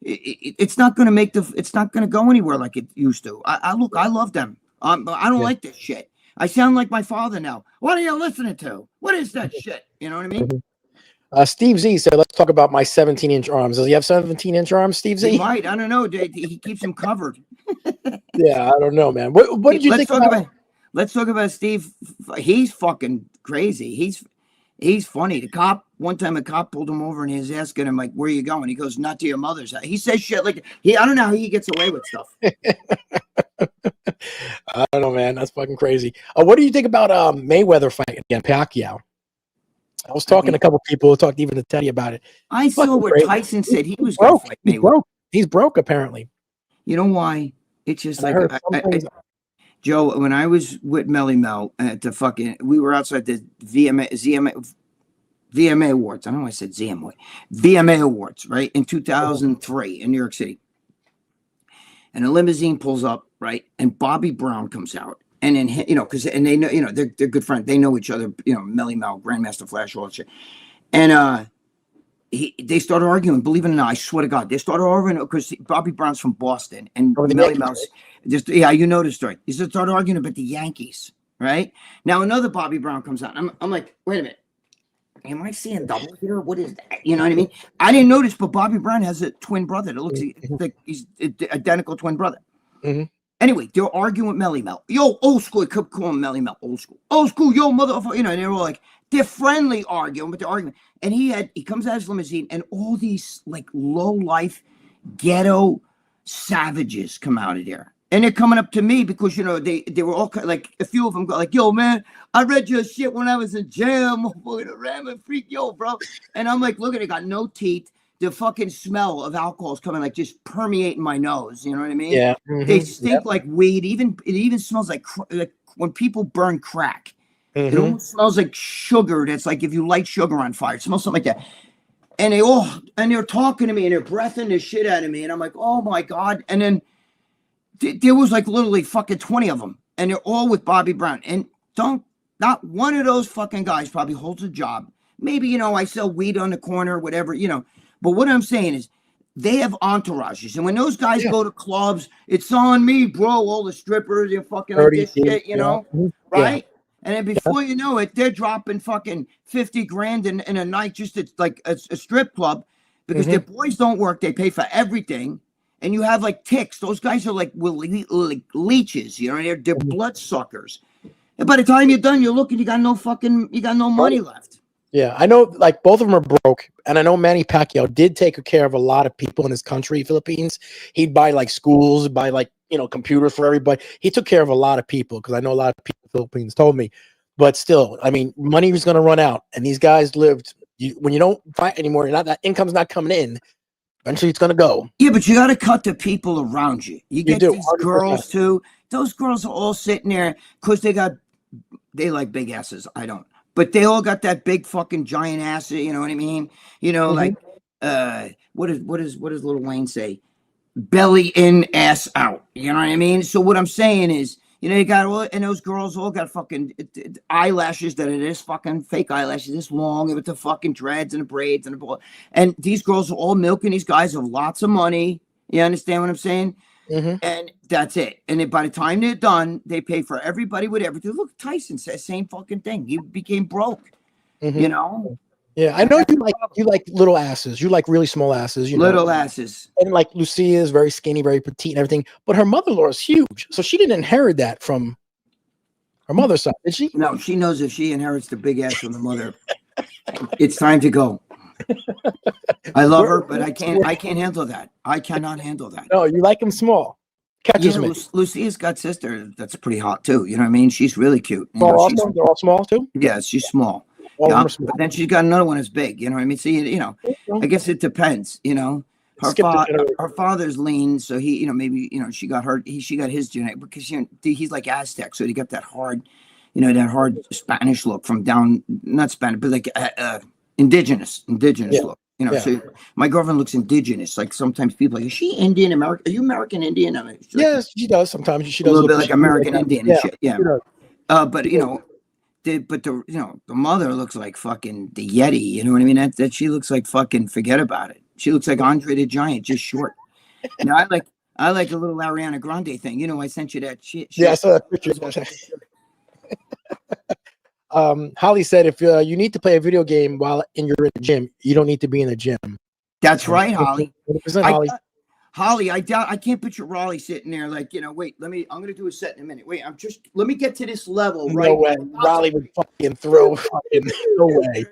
it's not going to it's not going to go anywhere like it used to. I love them. I don't like this shit. I sound like my father now. What are you listening to? What is that shit? You know what I mean? Steve Z said, let's talk about my 17-inch arms. Does he have 17-inch arms, Steve Z? He might. I don't know. He keeps them covered. Yeah, I don't know, man. What did you think about? Let's talk about Steve. He's fucking crazy. He's funny. One time a cop pulled him over and he was asking him, like, where are you going? He goes, not to your mother's house. He says shit like, I don't know how he gets away with stuff. I don't know, man. That's fucking crazy. What do you think about Mayweather fight against Pacquiao? I was talking to a couple people who talked even to Teddy about it. I saw Fucking where crazy. Tyson said he was broke. going to fight He's Mayweather. broke. He's broke apparently. You know why? It's just And I like heard Joe, when I was with Melly Mel at the fucking, we were outside the VMA Awards. I don't know why I said ZMA. VMA Awards, right? In 2003 in New York City. And a limousine pulls up, right? And Bobby Brown comes out. And then, you know, because, and they know, you know, they're good friends. They know each other, you know, Melly Mel, Grandmaster Flash, all that shit. And they started arguing, believe it or not, I swear to God, they started arguing because Bobby Brown's from Boston and Melly Mel's just, yeah, you know the story. They started arguing about the Yankees, right? Now another Bobby Brown comes out. I'm like, wait a minute. Am I seeing double here? What is that? You know what I mean? I didn't notice, but Bobby Brown has a twin brother that looks like he's identical twin brother. Mm-hmm. Anyway, they're arguing with Melly Mel. Yo, old school. He kept calling Melly Mel old school. Old school, yo, motherfucker. You know, and they were like, they're friendly arguing, but they're arguing. And he comes out of his limousine, and all these like low life ghetto savages come out of there. And they're coming up to me because, you know, they were all like, a few of them go like, yo, man, I read your shit when I was in jail. I'm fucking a ramming freak, yo, bro. And I'm like, look at it, got no teeth. The fucking smell of alcohol is coming, like just permeating my nose. You know what I mean? Yeah. They stink like weed. It even smells like when people burn crack. It almost smells like sugar. That's like if you light sugar on fire. It smells something like that. And they're talking to me and they're breathing the shit out of me. And I'm like, oh my God. And then there was like literally fucking 20 of them. And they're all with Bobby Brown. And not one of those fucking guys probably holds a job. Maybe, you know, I sell weed on the corner or whatever, you know. But what I'm saying is they have entourages. And when those guys go to clubs, it's on me, bro. All the strippers and fucking like this shit, you know, right? Yeah. And then before you know it, they're dropping fucking 50 grand in a night just at like a strip club because their boys don't work. They pay for everything. And you have like ticks. Those guys are like leeches, you know, they're blood suckers. And by the time you're done, you're looking, you got no money left. Yeah, I know like both of them are broke. And I know Manny Pacquiao did take care of a lot of people in his country, Philippines. He'd buy like schools, buy like, you know, computers for everybody. He took care of a lot of people because I know a lot of people in the Philippines told me. But still, I mean, money was going to run out. And these guys lived, when you don't fight anymore, that income's not coming in. Eventually it's going to go. Yeah, but you got to cut the people around you. You get these 100%. girls too. Those girls are all sitting there because they like big asses. I don't. But they all got that big fucking giant ass, you know what I mean? You know, like what does Lil Wayne say? Belly in, ass out. You know what I mean? So what I'm saying is, you know, you got all, and those girls all got fucking eyelashes that are this fucking fake eyelashes, this long with the fucking dreads and the braids and the ball. And these girls are all milking these guys of lots of money. You understand what I'm saying? And that's it. And then by the time they're done, they pay for everybody with everything. Look, Tyson says same fucking thing. He became broke. You know? Yeah, I know you like little asses. You like really small asses. You little know? asses. And like Lucia is very skinny, very petite and everything. But her mother-in-law is huge. So she didn't inherit that from her mother's side, did she? No, she knows if she inherits the big ass from the mother, it's time to go. I love her, but I can't handle that. I cannot handle that. No, you like them small. Catches me. Lucia's got sister that's pretty hot too. You know what I mean? She's really cute. They're all small too? Yeah, she's small. Yeah, but then she's got another one that's big. You know what I mean? So you know, I guess it depends. You know, her father's lean, so he, you know, maybe, you know, she got his genetic because, you know, he's like Aztec, so he got that hard, you know, that hard Spanish look from down, not Spanish, but like indigenous look. You know, so my girlfriend looks indigenous. Like sometimes people are like, is she Indian American? Are you American Indian? I mean, yes, she does. Sometimes she does a little bit like American Indian and shit. Yeah. But you know. The mother looks like fucking the Yeti, you know what I mean? That she looks like fucking, forget about it. She looks like Andre the Giant, just short. Now I like a little Ariana Grande thing. You know, I sent you that shit. Yeah, I saw that picture. Holly said, if you need to play a video game while you're in the gym, you don't need to be in the gym. That's right, Holly. 100% Holly. Holly, I can't picture Raleigh sitting there like, you know, wait, I'm going to do a set in a minute. Wait, let me get to this level. Right. No way. Raleigh would fucking throw fucking, no way.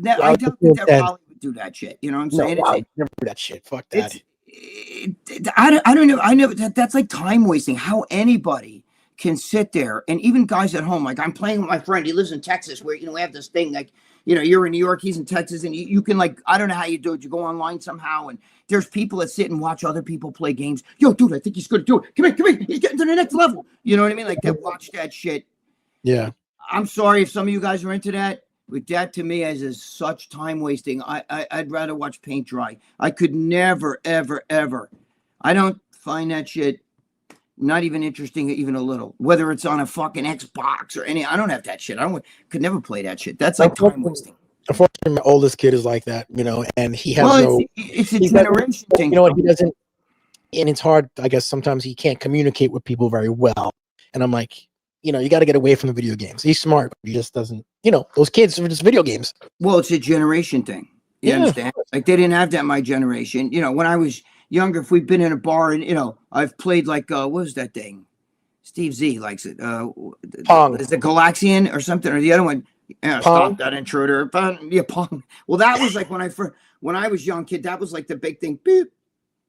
I don't think that Raleigh would do that shit. You know what I'm saying? No, never do that shit. Fuck that. I don't know. That's like time wasting. How anybody can sit there, and even guys at home, like I'm playing with my friend, he lives in Texas, where, you know, we have this thing like, you know, you're in New York, he's in Texas, and you can, like, I don't know how you do it. You go online somehow, and there's people that sit and watch other people play games. Yo, dude, I think he's going to do it. Come here. He's getting to the next level. You know what I mean? Like, that watch that shit. Yeah. I'm sorry if some of you guys are into that. But that to me is such time wasting. I'd rather watch paint dry. I could never, ever, ever. I don't find that shit not even interesting, even a little. Whether it's on a fucking Xbox or any, I don't have that shit. Could never play that shit. That's like time wasting. Unfortunately, my oldest kid is like that, you know, and he has it's a generation thing. You know what? He doesn't, and it's hard. I guess sometimes he can't communicate with people very well. And I'm like, you know, you got to get away from the video games. He's smart, but he just doesn't. You know, those kids are just video games. Well, it's a generation thing. You understand? Like, they didn't have that in my generation. You know, when I was younger, if we've been in a bar and, you know, I've played like, what was that thing? Steve Z likes it. Pong. Is it Galaxian or something? Or the other one? Yeah, stop that intruder. Yeah, Pong. Well, that was like when I was young kid, that was like the big thing. Beep,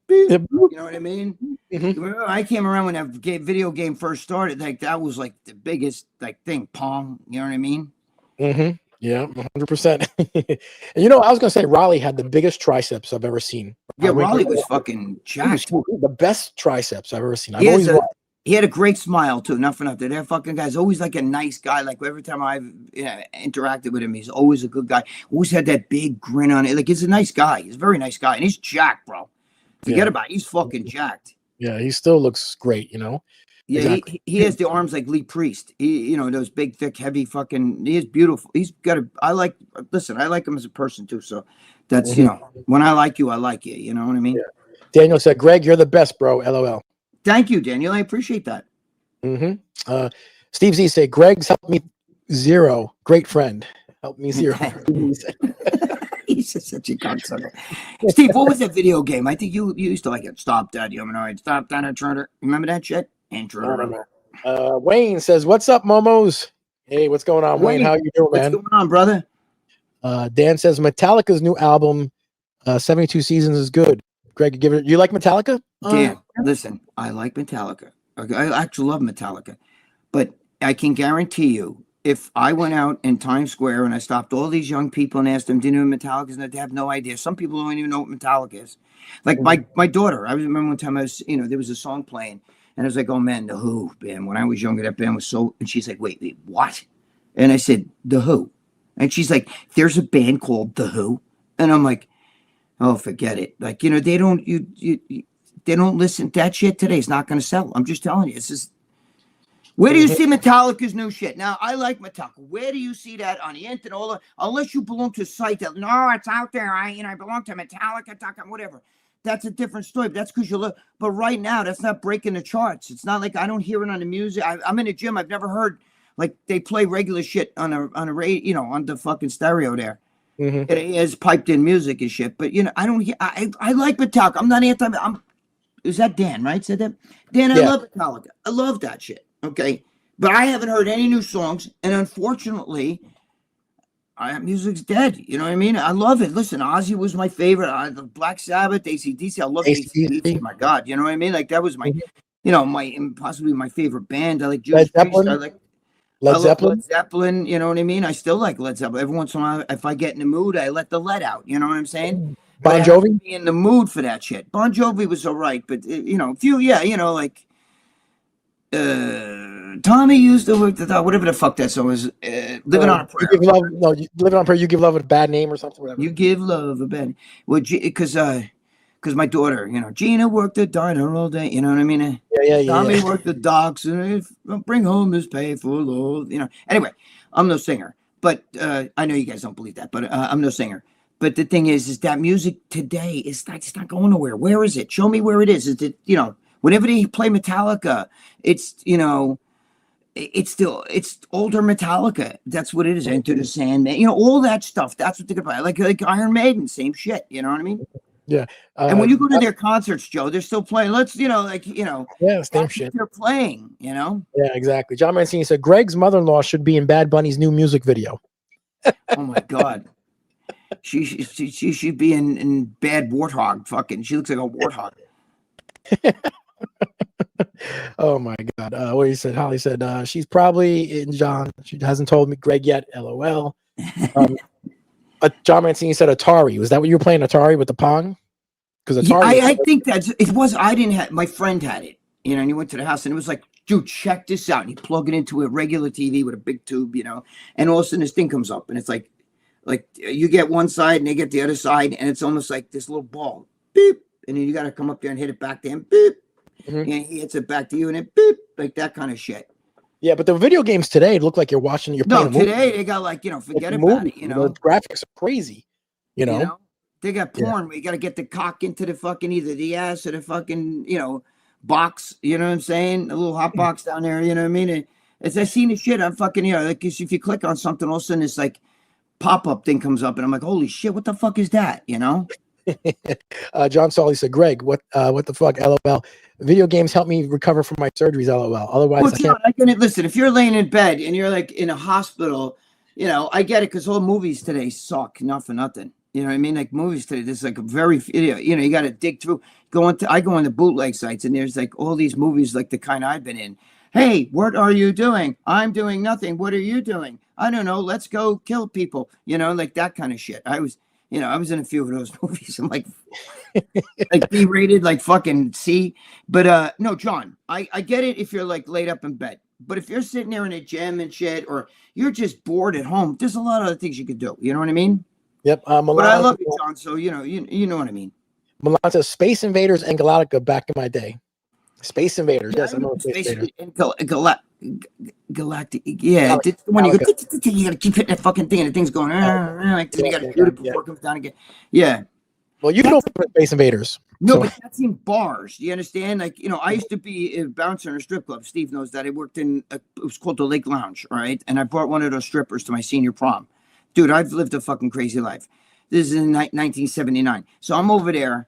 beep. You know what I mean? Mm-hmm. I came around when that video game first started. Like, that was like the biggest like thing. Pong. You know what I mean? Mm-hmm. Yeah, 100%. And you know, I was gonna say Raleigh had the biggest triceps I've ever seen. Yeah, Raleigh was fucking jacked. The best triceps I've ever seen. He had a great smile too. Not for nothing. That fucking guy's always like a nice guy. Like, every time I've interacted with him, he's always a good guy. Always had that big grin on it. Like, he's a nice guy. He's a very nice guy, and he's jacked, bro. Forget about it. He's fucking jacked. Yeah, he still looks great. You know. Yeah, exactly. he has the arms like Lee Priest. You know, those big, thick, heavy fucking. He is beautiful. He's got a. I like him as a person too. So that's you know, when I like you, I like you. You know what I mean? Yeah. Daniel said, "Greg, you're the best, bro." LOL. Thank you, Daniel. I appreciate that. Steve Z said, "Greg's helped me zero. Great friend. Help me zero." He's just such a cocksucker. Steve, what was that video game? I think you used to like it. Stop that, humanoid. Stop that, intruder. Remember that shit? Intruder. Wayne says, "What's up, Momos?" Hey, what's going on, Wayne? How you doing, man? What's going on, brother? Dan says, "Metallica's new album, 72 Seasons, is good." Greg, you like Metallica? Dan, listen, I like Metallica. I actually love Metallica. But I can guarantee you, if I went out in Times Square and I stopped all these young people and asked them, do you know what Metallica is? And they have no idea. Some people don't even know what Metallica is. Like my daughter, I remember one time there was a song playing, and I was like, oh man, The Who, man. When I was younger, that band was so, and she's like, wait, what? And I said, The Who. And she's like, there's a band called The Who. And I'm like, oh, forget it. Like, you know, they don't listen. That shit today is not going to sell. I'm just telling you. It's just, where do you see Metallica's new shit? Now, I like Metallica. Where do you see that on the internet? Unless you belong to a site that, no, it's out there. I belong to Metallica, whatever. That's a different story. But that's because you look. But right now, that's not breaking the charts. It's not like I don't hear it on the music. I'm in a gym. I've never heard, like, they play regular shit on a radio, you know, on the fucking stereo there. It has piped in music and shit. But, you know, I don't hear. I like Metallica. I'm not anti. Is that Dan, right? Said that? Dan, I love Metallica. I love that shit. Okay. But I haven't heard any new songs. And unfortunately, music's dead. You know what I mean? I love it. Listen, Ozzy was my favorite. Black Sabbath, AC/DC. I love AC/DC. My God. You know what I mean? Like, that was my, you know, possibly my favorite band. I like Judas Priest. I like Led Zeppelin. You know what I mean? I still like Led Zeppelin. Every once in a while, if I get in the mood, I let the lead out. You know what I'm saying? Bon Jovi? Be in the mood for that shit. Bon Jovi was all right, but you know, like Tommy used to work whatever the fuck that song was. Living on a Prayer. Living on a Prayer. You give love a bad name or something. Whatever. You give love a bad. Well, because my daughter, you know, Gina worked the diner all day. You know what I mean? Tommy worked the docks and bring home his pay for Lord. You know. Anyway, I'm no singer, but I know you guys don't believe that, but I'm no singer. But the thing is that music today is not going nowhere. Where is it? Show me where it is. Is it, you know, whenever they play Metallica, it's, you know, it's older Metallica. That's what it is. Enter the Sandman, you know, all that stuff. That's what they're about. Like Iron Maiden, same shit. You know what I mean? Yeah. And when you go to their concerts, Joe, they're still playing. Same shit. They're playing, you know? Yeah, exactly. John Mancini said, Greg's mother-in-law should be in Bad Bunny's new music video. Oh my God. She should be in Bad Warthog. Fucking, she looks like a warthog. Oh my God. What he said, Holly said, she's probably in John. She hasn't told me Greg yet. LOL. John Mancini said Atari. Was that what you were playing, Atari with the Pong? Because Yeah, Atari. I think it was. I didn't have. My friend had it. And he went to the house and it was like, dude, check this out. And you plug it into a regular TV with a big tube, and all of a sudden this thing comes up and it's like you get one side and they get the other side, and it's almost like this little ball, beep, and then you got to come up there and hit it back to him, beep, and he hits it back to you, and it beep, like that kind of shit. Yeah, but the video games today look like you're playing. No, today they got forget about it. The graphics are crazy. You know? They got porn where you got to get the cock into the fucking either the ass or the fucking box. You know what I'm saying? A little hot box down there. You know what I mean? And as I seen the shit, I'm fucking like if you click on something, all of a sudden it's like pop-up thing comes up and I'm like, holy shit, what the fuck is that? John Solly said, Greg, what the fuck? LOL. Video games help me recover from my surgeries, LOL. Otherwise, I can't. Listen, if you're laying in bed and you're like in a hospital, I get it because all movies today suck, not for nothing. You know what I mean? Like movies today, there's like a very, you got to dig through. I go on the bootleg sites and there's like all these movies like the kind I've been in. Hey, what are you doing? I'm doing nothing. What are you doing? I don't know. Let's go kill people. Like that kind of shit. I was in a few of those movies. I'm like B-rated, like fucking C. But no, John, I get it if you're like laid up in bed. But if you're sitting there in a gym and shit, or you're just bored at home, there's a lot of other things you could do. You know what I mean? Yep. But I love you, John. So you know what I mean. Milan says Space Invaders and Galactica back in my day. Space Invaders. Yes, I know Space Invaders. Galactic. Yeah, it's the one you gotta keep hitting that fucking thing and the thing's going like then you gotta shoot it before it comes down again. Yeah. Well, you know Space Invaders. No, but that's in bars. You understand? Like, I used to be a bouncer in a strip club. Steve knows that. I worked in it was called the Lake Lounge, all right? And I brought one of those strippers to my senior prom. Dude, I've lived a fucking crazy life. This is in 1979. So I'm over there,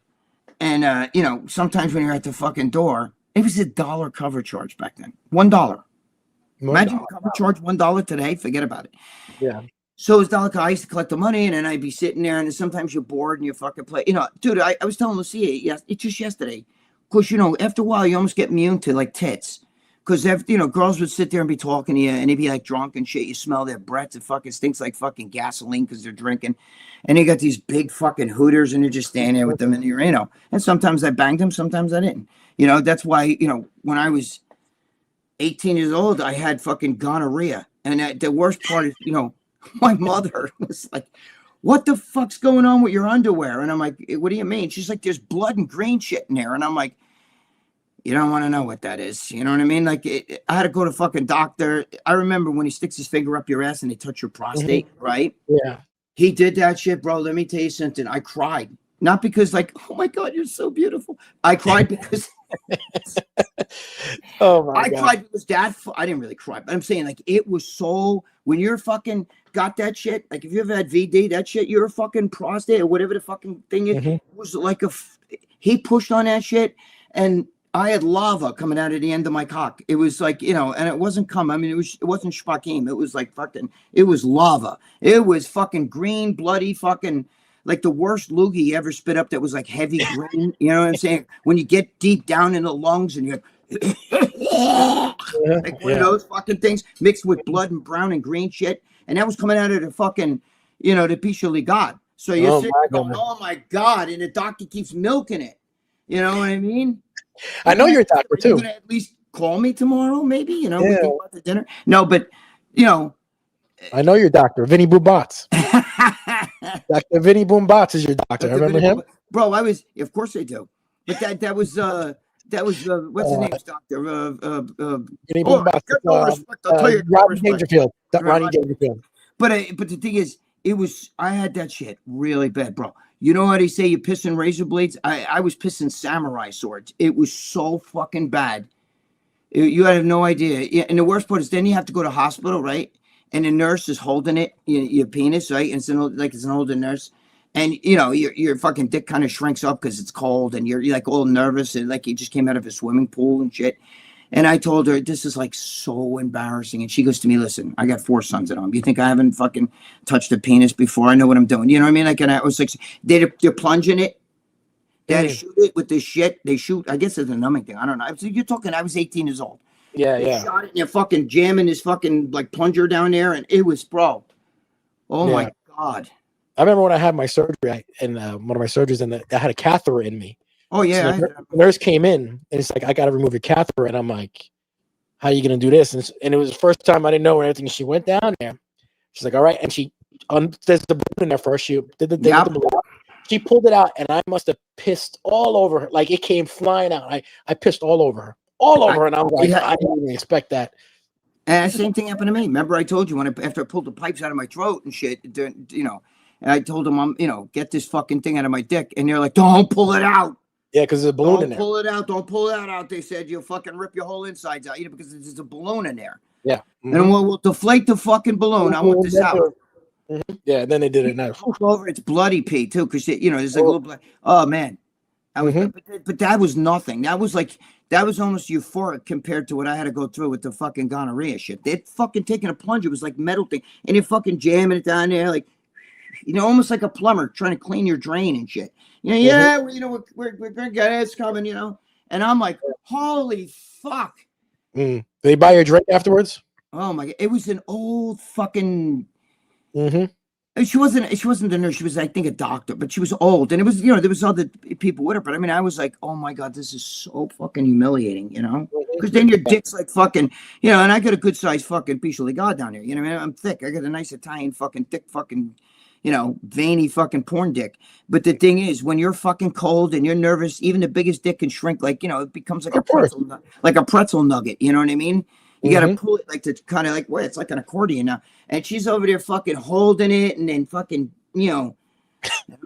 and sometimes when you're at the fucking door, it was $1 cover charge back then. $1. Imagine a cover charge $1 today. Forget about it. Yeah. So it's $1. I used to collect the money, and then I'd be sitting there, and then sometimes you're bored and you fucking play. Dude, I was telling Lucia, it's just yesterday. Because, after a while, you almost get immune to like tits. Because, girls would sit there and be talking to you, and they'd be like drunk and shit. You smell their breath. It fucking stinks like fucking gasoline because they're drinking. And they got these big fucking hooters, and they're just standing there with them in the urinal. And sometimes I banged them, sometimes I didn't. That's why, when I was 18 years old, I had fucking gonorrhea. And the worst part is, my mother was like, what the fuck's going on with your underwear? And I'm like, what do you mean? She's like, there's blood and green shit in there. And I'm like, you don't want to know what that is. You know what I mean? Like, I had to go to fucking doctor. I remember when he sticks his finger up your ass and they touch your prostate, right? Yeah. He did that shit, bro. Let me tell you something. I cried. Not because like, oh my God, you're so beautiful. I cried because I cried because Dad. I didn't really cry, but I'm saying like it was so when you're fucking got that shit. Like if you ever had VD, that shit, your fucking prostate or whatever the fucking thing is, it was like he pushed on that shit, and I had lava coming out of the end of my cock. It was like and it wasn't cum. I mean, it wasn't shpakim. It was like fucking. It was lava. It was fucking green, bloody, fucking. Like the worst loogie you ever spit up that was like heavy green. You know what I'm saying? When you get deep down in the lungs and you're like one of those fucking things mixed with blood and brown and green shit. And that was coming out of the fucking, the Pichuli God. So you're sitting there going, oh my God. And the doctor keeps milking it. You know what I mean? I know you're a doctor too. You're going to at least call me tomorrow, maybe, we can go out to dinner. No, but, I know your doctor, Vinny Boombots. Dr. Vinny Boombots is your doctor. I remember him, bro. Of course I do. But that was what's his name, doctor? Vinny Boombots. Ronnie Dangerfield. Ronnie Dangerfield. But the thing is, I had that shit really bad, bro. You know how they say you pissing razor blades? I was pissing samurai swords. It was so fucking bad. You have no idea. Yeah, and the worst part is then you have to go to hospital, right? And the nurse is holding it, your penis, right? And it's an older nurse. And, your fucking dick kind of shrinks up because it's cold and you're like all nervous and like you just came out of a swimming pool and shit. And I told her, this is like so embarrassing. And she goes to me, listen, I got 4 sons at home. You think I haven't fucking touched a penis before? I know what I'm doing. You know what I mean? Like, and I was like, they're plunging it. They had to shoot it with this shit. They shoot, I guess it's a numbing thing. I don't know. You're talking, I was 18 years old. Yeah. Shot it and you're fucking jamming his fucking like plunger down there, and it was, bro. Oh my God. I remember when I had my surgery, and one of my surgeries, and I had a catheter in me. Oh yeah. So the nurse came in, and it's like, I got to remove your catheter, and I'm like, how are you gonna do this? And it was the first time I didn't know anything. She went down there. She's like, all right, and there's the balloon in there first. She did the thing with the balloon. She pulled it out, and I must have pissed all over her. Like, it came flying out. I pissed all over her, and I was like, I didn't even expect that. And the same thing happened to me. Remember, I told you after I pulled the pipes out of my throat and shit, you know, and I told them, get this fucking thing out of my dick, and they're like, don't pull it out. Yeah, because there's a balloon in there. Don't pull it out. Don't pull that out. They said you'll fucking rip your whole insides out, because there's a balloon in there. Yeah. Mm-hmm. And we'll deflate the fucking balloon. I want this out. Mm-hmm. Yeah, and then they did it now. It's bloody pee too, because there's like a little blood. Oh man, but that was nothing. That was almost euphoric compared to what I had to go through with the fucking gonorrhea shit. They'd fucking taken a plunge. It was like metal thing, and you're fucking jamming it down there, like, almost like a plumber trying to clean your drain and shit. We're gonna get it. It's coming, And I'm like, holy fuck. Did they buy your drink afterwards? Oh my god, it was an old fucking. Mm-hmm. She wasn't a nurse. She was, I think, a doctor, but she was old, and it was, there was other people with her. But I mean, I was like, oh my god, this is so fucking humiliating, because then your dick's like fucking, and I got a good sized fucking piece of God down there. I'm thick. I got a nice Italian fucking thick fucking, veiny fucking porn dick. But the thing is, when you're fucking cold and you're nervous, even the biggest dick can shrink. Like, it becomes like a pretzel nugget. You know what I mean? You got to pull it like to kind of like, where it's like an accordion now. And she's over there fucking holding it, and then fucking, and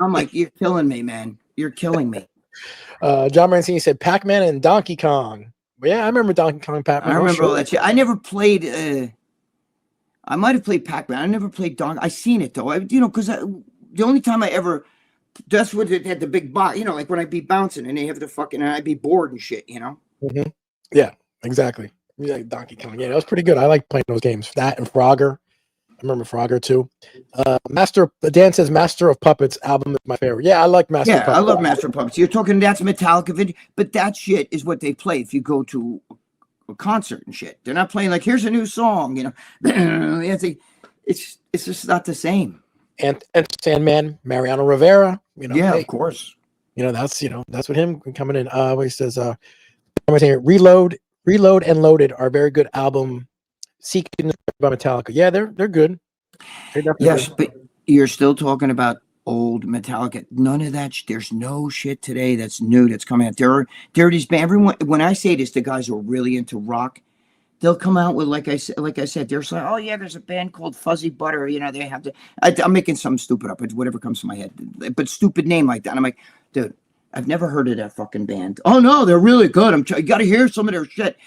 I'm like, you're killing me, man. You're killing me. John Mancini said Pac-Man and Donkey Kong. But yeah, I remember Donkey Kong, Pac-Man. I remember all that shit. I never played. I might have played Pac-Man. I never played Donkey. I seen it though. Because the only time I ever, that's what it had the big box. Like when I'd be bouncing and they have the fucking, and I'd be bored and shit. Mm-hmm. Yeah, exactly. Yeah, Donkey Kong. Yeah, that was pretty good. I like playing those games. That and Frogger. I remember Frogger too. Dan says Master of Puppets album is my favorite. Yeah, I like Master of Puppets. I love Master of Puppets. You're talking, that's Metallica video, but that shit is what they play if you go to a concert and shit. They're not playing like, here's a new song, it's just not the same. And Sandman, Mariano Rivera, Yeah, of course. That's what him coming in. He says Reload and Loaded are very good album. Seeking by Metallica. Yeah, they're good. Yes, good. But you're still talking about old Metallica. None of that. There's no shit today that's new that's coming out. There are these bands. Everyone, when I say this, the guys who are really into rock, they'll come out with like I said, they're like, oh yeah, there's a band called Fuzzy Butter. They have to. I'm making something stupid up. It's whatever comes to my head, but stupid name like that. And I'm like, dude, I've never heard of that fucking band. Oh no, they're really good. You got to hear some of their shit.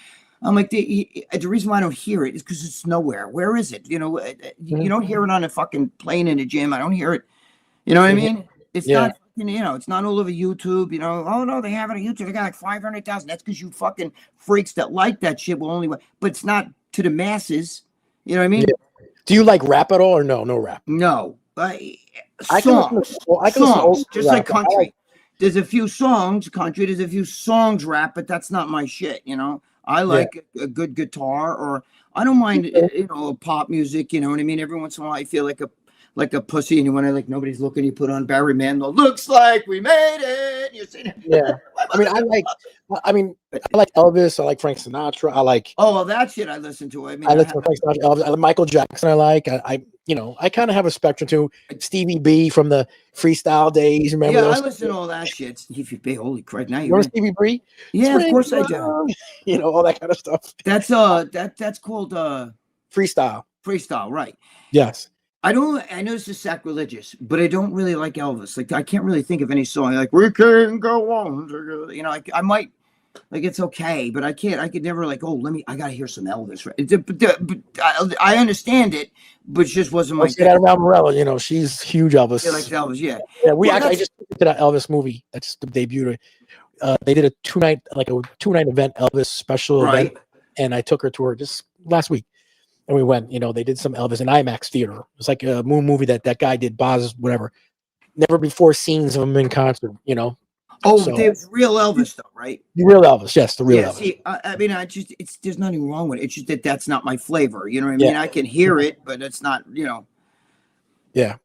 I'm like, the reason why I don't hear it is because it's nowhere. Where is it? You don't hear it on a fucking plane in the gym. I don't hear it. You know what I mean? It's not, it's not all over YouTube. Oh no, they have it on YouTube. They got like 500,000. That's because you fucking freaks that like that shit will only. But it's not to the masses. You know what I mean? Yeah. Do you like rap at all or no? No rap. No. Songs. Songs, just like country. There's a few songs country. There's a few songs rap, but that's not my shit. I like a good guitar, or I don't mind, pop music. You know what I mean? Every once in a while, I feel like a pussy, and you want to, like, nobody's looking, you put on Barry Manilow. Looks like we made it. You see? Yeah. I like Elvis. I like Frank Sinatra. I like. Oh well, that shit I listen to. I listen to Frank Sinatra, Elvis. I like Michael Jackson. I kind of have a spectrum too. Stevie B from the freestyle days. Remember? Yeah, I listen to all that shit. Stevie B. Holy Christ! Now you remember Stevie B? Yeah, of course I do. All that kind of stuff. That's called freestyle. Freestyle, right? Yes. I know this is sacrilegious, but I don't really like Elvis. Like, I can't really think of any song like "We Can Go On." I might, like, it's okay, but I can't. I could never, like, I gotta hear some Elvis. Right? I understand it, but it just wasn't my. That around Morella, she's huge Elvis. Yeah, like Elvis, yeah. Yeah, I just did that Elvis movie. That's the debut. They did a two-night event, Elvis special event, and I took her to her just last week. And we went, they did some Elvis in IMAX theater. It's like a movie that guy did, Boz, whatever. Never before scenes of him in concert, Oh, so, there's real Elvis though, right? The real Elvis, yes, the real Elvis. See, there's nothing wrong with it. It's just that's not my flavor. You know what I mean? I can hear it, but it's not, Yeah.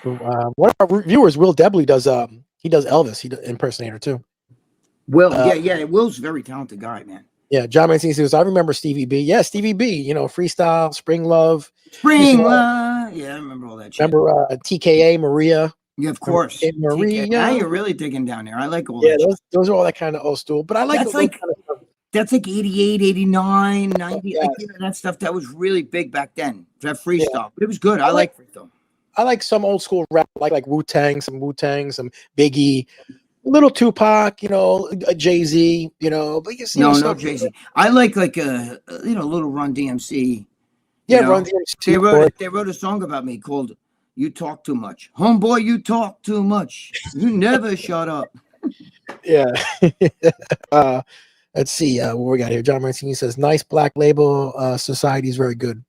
One of our reviewers, Will Debley, does he does Elvis. He does impersonator too. Will, yeah. Will's a very talented guy, man. Yeah, John Mancini says, I remember Stevie B. Yeah, Stevie B, you know, Freestyle, Spring Love. Spring Love. Yeah, I remember all that shit. Remember TKA, Maria? Yeah, of course. Maria. Now you're really digging down there. I like all yeah, that. Those are all that kind of old school. But I like that's like kind of that's like 88, 89, 90. Yes. Like, you know, that stuff that was really big back then. That freestyle. But it was good. I like freestyle. I like some old school rap, like Wu-Tang, some Biggie. Little Tupac, you know, a Jay-Z, you know, but you see, no Jay-Z. I like a little Run DMC. Yeah, Run DMC. They wrote a song about me called "You Talk Too Much." Homeboy, you talk too much. You never shut up. Yeah. Let's see what we got here. John Mancini says, "Nice Black Label Society is very good."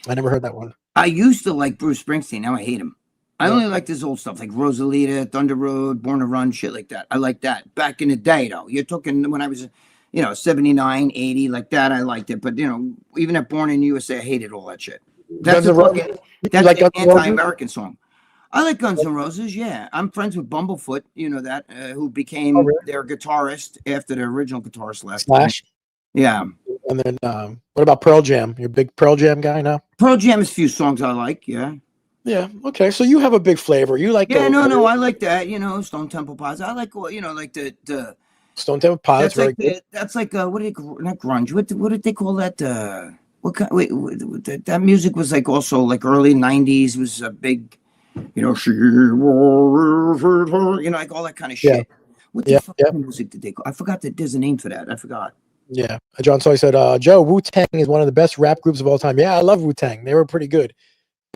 I never heard that one. I used to like Bruce Springsteen. Now I hate him. I only like this old stuff like Rosalita, Thunder Road, Born to Run, shit like that. I like that. Back in the day, though. You're talking when I was, 79, 80, like that, I liked it. But, even at Born in USA, I hated all that shit. That's an anti-American song. I like Guns N' Roses, yeah. I'm friends with Bumblefoot, you know that, who became their guitarist after the original guitarist left. Slash? Yeah. And then what about Pearl Jam? You're a big Pearl Jam guy now? Pearl Jam has a few songs I like, yeah. Yeah. Okay. So you have a big flavor. You like? Yeah. No. I like that. Stone Temple Pilots. I like like the Stone Temple Pilots. That's like that's like what did not grunge? What did they call that? What kind? Wait, that music was like also like early '90s. Was a big, like all that kind of shit. Yeah. What the fuck music did they call? I forgot that there's a name for that. I forgot. Yeah. John Soy said, Joe, Wu-Tang is one of the best rap groups of all time. Yeah, I love Wu-Tang. They were pretty good.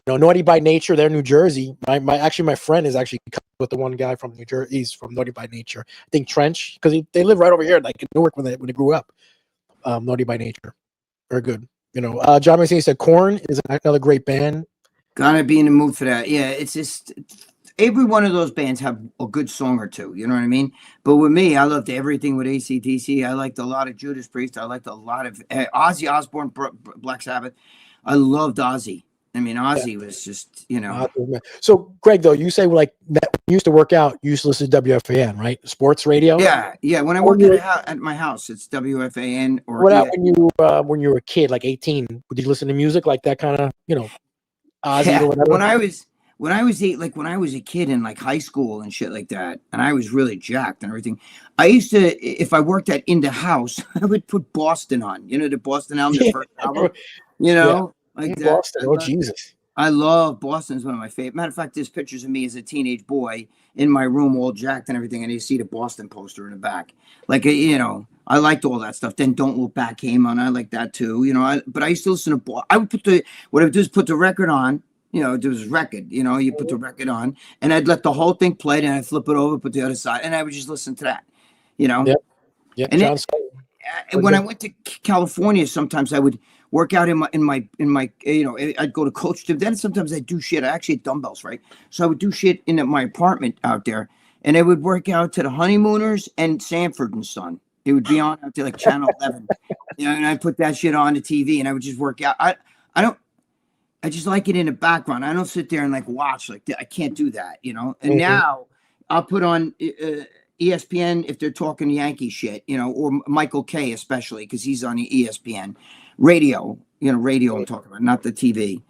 Naughty by Nature, they're New Jersey. My friend is actually with the one guy from New Jersey. He's from Naughty by Nature. I think Trench, because they live right over here, like in Newark when they grew up. Naughty by Nature, very good. John Mancini said Korn is another great band. Gotta be in the mood for that. Yeah, it's just every one of those bands have a good song or two. You know what I mean? But with me, I loved everything with AC/DC. I liked a lot of Judas Priest. I liked a lot of Ozzy Osbourne, Black Sabbath. I loved Ozzy. I mean, Ozzy was just, So, Greg, though, you say like that you used to work out, you used to listen to WFAN, right? Sports radio. Yeah. When I work at my house, it's WFAN. Or what when you were a kid, like 18? Would you listen to music like that kind of, Ozzy or whatever? When I was a kid in like high school and shit like that, and I was really jacked and everything. I used to, if I worked at In the House, I would put Boston on. The Boston album, the first album. Like Boston. Oh, Jesus. I love Boston. Is one of my favorite. Matter of fact, there's pictures of me as a teenage boy in my room, all jacked and everything, and you see the Boston poster in the back. Like, I liked all that stuff. Then Don't Look Back came on. I like that too. But I used to listen to. I would what I would do is put the record on. There was record. You put the record on, and I'd let the whole thing play, and I'd flip it over, put the other side, and I would just listen to that. Yep. And then, when I went to California, sometimes I would work out in my I'd go to coach gym. Then sometimes I'd do shit. I actually had dumbbells, right? So I would do shit in my apartment out there, and I would work out to the Honeymooners and Sanford and Son. It would be on out there like Channel 11, and I'd put that shit on the TV, and I would just work out. I just like it in the background. I don't sit there and like watch like that. I can't do that, And now I'll put on ESPN if they're talking Yankee shit, or Michael Kay especially because he's on the ESPN radio. Radio I'm talking about, not the TV.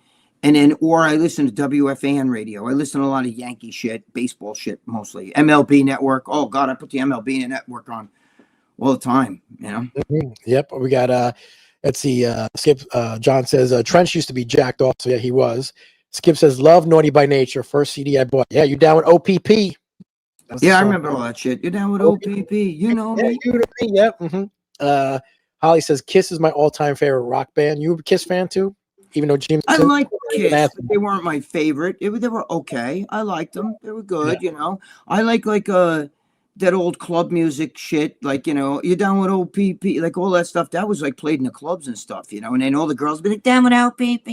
And then, or I listen to WFAN radio. I listen to a lot of Yankee shit, baseball shit mostly. MLB Network. Oh God, I put the MLB Network on all the time. Yep. We got let's see. Skip. John says Trench used to be jacked off. So yeah, he was. Skip says love Naughty by Nature. First CD I bought. Yeah, you down with OPP? I remember all that shit. You're down with OPP. You know me. Yep. Mm-hmm. Holly says Kiss is my all-time favorite rock band. You a Kiss fan too? Even though James, I like Kiss. They weren't my favorite. They were okay. I liked them. They were good. I like that old club music shit. Like you're down with OPP. Like all that stuff. That was like played in the clubs and stuff. And then all the girls be like down with OPP.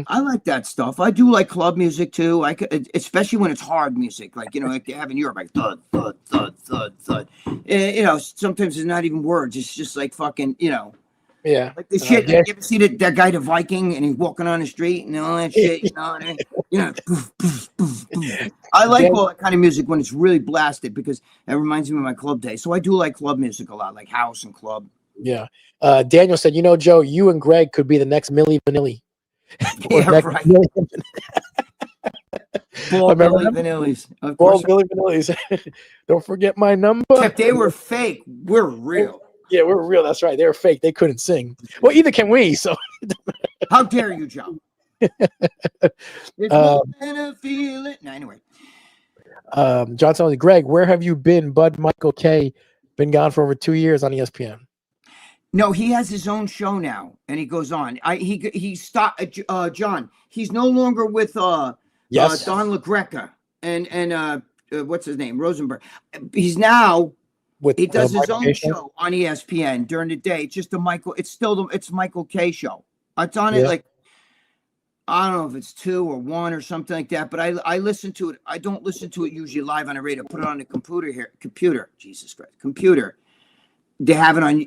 I like that stuff. I do like club music too. Especially when it's hard music, like like they have in Europe, like thud, thud, thud, thud, thud. Sometimes it's not even words. It's just like fucking, Yeah. Like the shit. Dan- You ever see that guy, the Viking, and he's walking on the street and all that shit? Poof, poof, poof, poof. I like Dan- all that kind of music when it's really blasted because it reminds me of my club days. So I do like club music a lot, like house and club. yeah. Daniel said, Joe, you and Greg could be the next Milli Vanilli. Yeah, right. Ball Billy Vanillis. Of course. Billy Vanillis. Don't forget my number. Except they were fake. We're real. Yeah, we're real. That's right. They were fake. They couldn't sing. Well, either can we. So how dare you, Joe? No, anyway. John tells me, Greg, where have you been? Bud Michael K. Been gone for over 2 years on ESPN. No, he has his own show now, and he goes on. He stopped. John, he's no longer with Don LaGreca and what's his name, Rosenberg. He's now he does his own show on ESPN during the day. It's just it's Michael K show. It's on it like I don't know if it's 2 or 1 or something like that, but I listen to it. I don't listen to it usually live on the radio. Put it on the computer. Jesus Christ, computer. They have it on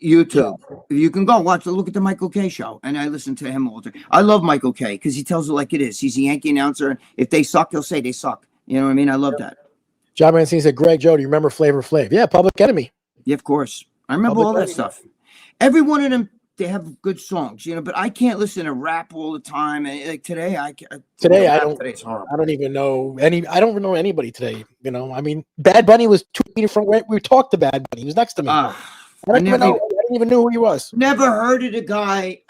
YouTube. You can go look at the Michael K show, and I listen to him all the time. I love Michael K because he tells it like it is. He's a Yankee announcer. If they suck, he'll say they suck. You know what I mean? I love that. John Mancini said, Greg, Joe, do you remember Flavor Flav? Yeah, Public Enemy. Yeah, of course. I remember all that stuff. Every one of them, they have good songs, but I can't listen to rap all the time. And like today, I don't even know I don't know anybody today. I mean, Bad Bunny was 2 feet from where we talked to Bad Bunny. He was next to me. I didn't even know who he was. Never heard of the guy.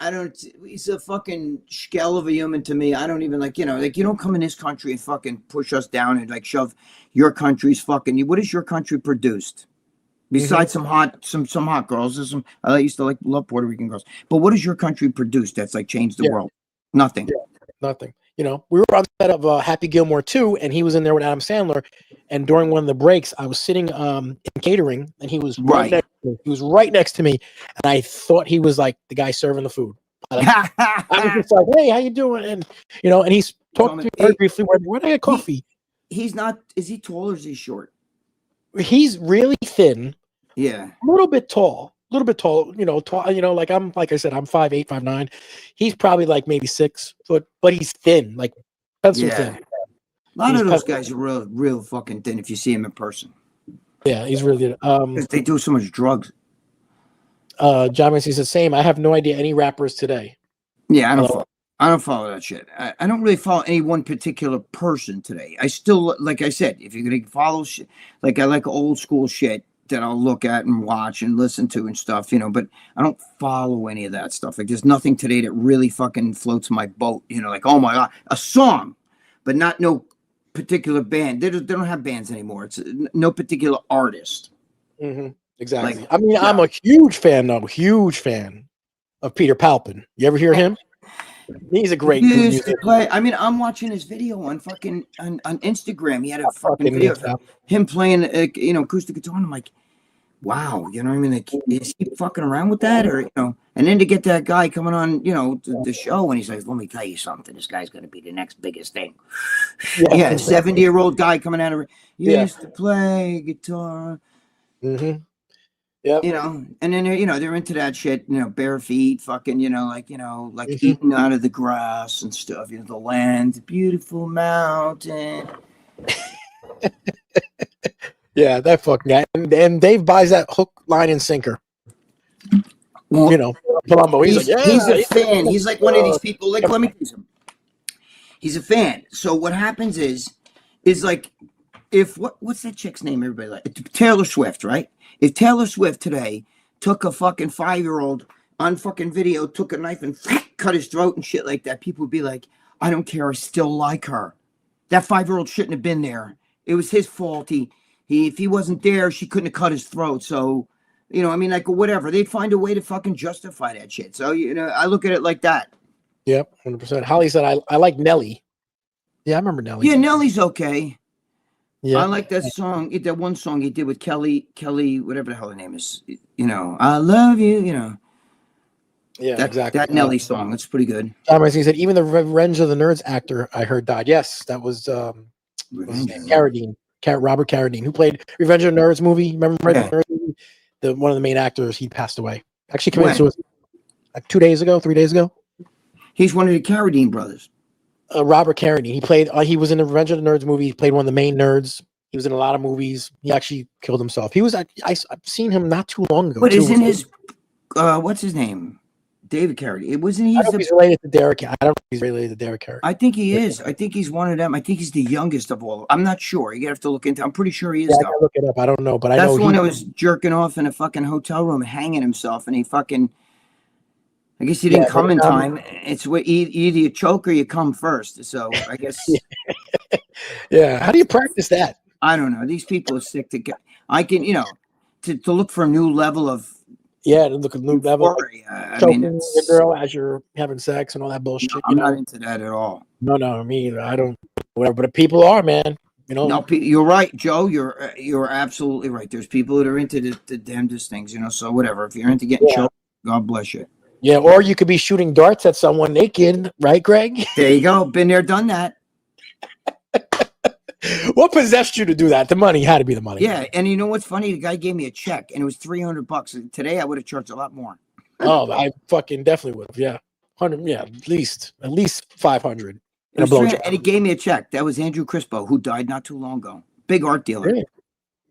He's a fucking shell of a human to me. I don't even you don't come in this country and fucking push us down and shove your country's fucking you. What has your country produced? Besides some hot girls, I used to love Puerto Rican girls. But what has your country produced that's changed the world? Nothing. Yeah, nothing. We were on the set of Happy Gilmore 2, and he was in there with Adam Sandler. And during one of the breaks, I was sitting in catering, and he was right next to me. He was right next to me, and I thought he was like the guy serving the food. I was just like, "Hey, how you doing?" And and he's talking to me very briefly. Where did I get coffee? He's not. Is he tall or is he short? He's really thin. Yeah, a little bit tall. Tall. Like I said, I'm 5'8", 5'9". He's probably maybe 6 foot, but he's thin, pencil thin. A lot of those guys are real fucking thin if you see him in person. Yeah, he's really good. They do so much drugs. John Mancini says, same. I have no idea any rappers today. Yeah, I don't follow that shit. I don't really follow any one particular person today. I still, like I said, if you're gonna follow shit, I like old school shit that I'll look at and watch and listen to and stuff, but I don't follow any of that stuff. There's nothing today that really fucking floats my boat, oh my God, a song, but not no particular band. They don't have bands anymore. It's no particular artist. Mm-hmm. Exactly. I'm a huge fan of Peter Palpin. You ever hear him? He's a great dude. I'm watching his video on fucking on Instagram. He had a fucking video of him playing acoustic guitar. And I'm like, wow, you know what I mean? Is he fucking around with that, or and then to get that guy coming on, the show, and he's like, let me tell you something. This guy's gonna be the next biggest thing. Yeah, 70-year-old guy coming out of used to play guitar. Mm-hmm. Yeah, and then they're into that shit, bare feet, fucking, eating out of the grass and stuff. The land, the beautiful mountain. Yeah, that fucking guy, and Dave buys that hook, line, and sinker. Well, Palumbo, he's a fan. He's like one of these people. Let me tell you something. He's a fan. So what happens is if what's that chick's name? Everybody Taylor Swift, right? If Taylor Swift today took a fucking 5-year-old on fucking video, took a knife and cut his throat and shit like that, people would be like, I don't care, I still like her. That 5-year-old shouldn't have been there. It was his fault. If he wasn't there, she couldn't have cut his throat. So, whatever. They'd find a way to fucking justify that shit. So, I look at it like that. Yep, 100%. Holly said, I like Nelly. Yeah, I remember Nelly. Yeah, Nelly's okay. Yeah, I like that song. That one song he did with Kelly, whatever the hell her name is. I love you. Yeah, exactly. That Nelly song. That's pretty good. He said even the Revenge of the Nerds actor I heard died. Yes, that was Carradine, Robert Carradine, who played Revenge of the Nerds movie. Remember Nerds movie? One of the main actors. He passed away. Actually committed suicide. like 2 days ago, 3 days ago. He's one of the Carradine brothers. Robert Carradine. He played. He was in the Revenge of the Nerds movie. He played one of the main nerds. He was in a lot of movies. He actually killed himself. He was. I've seen him not too long ago. But isn't his what's his name? David Carradine. It wasn't. I don't know if he's related to Derek. I don't know if he's related to Derek Carradine. I think he is. I think he's one of them. I think he's the youngest of all. I'm not sure. You have to look into. I'm pretty sure he is. Yeah, I gotta look it up. I don't know, but that's I know the one that was jerking off in a fucking hotel room, hanging himself, and he fucking. I guess he didn't come in time. It's what either you choke or you come first. So I guess. Yeah. How do you practice that? I don't know. These people are sick to get. I can, to look for a new level of. Yeah, to look at a new level. I mean, your girl as you're having sex and all that bullshit. No, I'm not into that at all. No, me either. I don't. Whatever, but people are, man. No, you're right, Joe. You're absolutely right. There's people that are into the damnedest things, So whatever. If you're into getting choked, God bless you. Yeah, or you could be shooting darts at someone naked, right, Greg? There you go. Been there, done that. What possessed you to do that? The money had to be the money. Yeah, and you know what's funny? The guy gave me a check, and it was $300. Today, I would have charged a lot more. Oh, I fucking definitely would have. Yeah, 100. Yeah, at least 500. And he gave me a check. That was Andrew Crispo, who died not too long ago. Big art dealer.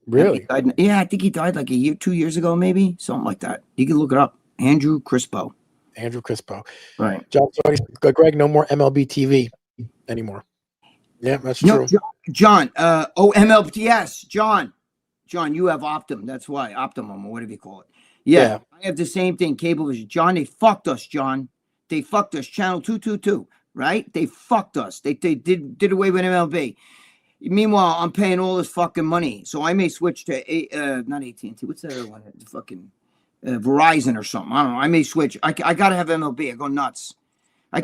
Really? Yeah, I think he died like 2 years ago, maybe something like that. You can look it up. Andrew Crispo. Right. Greg, no more MLB TV anymore. Yeah, that's true. John, MLB, yes, John, you have Optum. That's why, Optimum, or whatever you call it. Yeah, I have the same thing, Cablevision. John, they fucked us, John. They fucked us, Channel 222, right? They fucked us. They did away with MLB. Meanwhile, I'm paying all this fucking money. So I may switch to, not AT&T, what's that other one? Fucking Verizon or something. I don't know. I may switch. I got to have MLB. I go nuts. I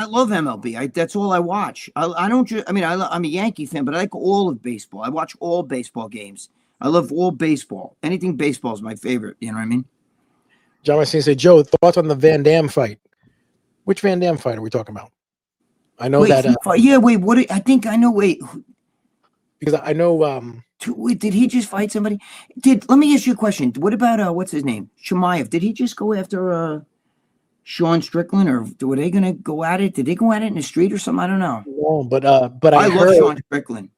love MLB. That's all I watch. I'm a Yankee fan, but I like all of baseball. I watch all baseball games. I love all baseball. Anything baseball is my favorite. You know what I mean? John Messina said, Joe, thoughts on the Van Damme fight? Which Van Damme fight are we talking about? I know that. What? I think I know. Because I know. Did he just fight somebody? Let me ask you a question. What about what's his name? Shemaev. Did he just go after Sean Strickland, or were they gonna go at it? Did they go at it in the street or something? I don't know. No, but I love Sean Strickland.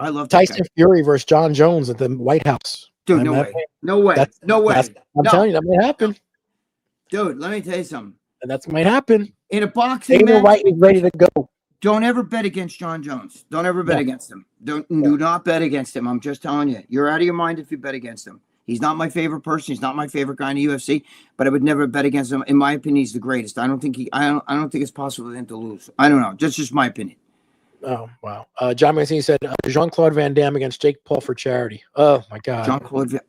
I love Tyson Fury versus John Jones at the White House. Dude, no way. I'm telling you, that might happen. Dude, let me tell you something. And that might happen. In a boxing match, White is ready to go. Don't ever bet against John Jones. Don't ever bet against him. Do not bet against him. I'm just telling you. You're out of your mind if you bet against him. He's not my favorite person. He's not my favorite guy in the UFC, but I would never bet against him. In my opinion, he's the greatest. I don't think it's possible for him to lose. I don't know. That's just my opinion. Oh, wow. John Mancini said Jean-Claude Van Damme against Jake Paul for charity. Oh, my God.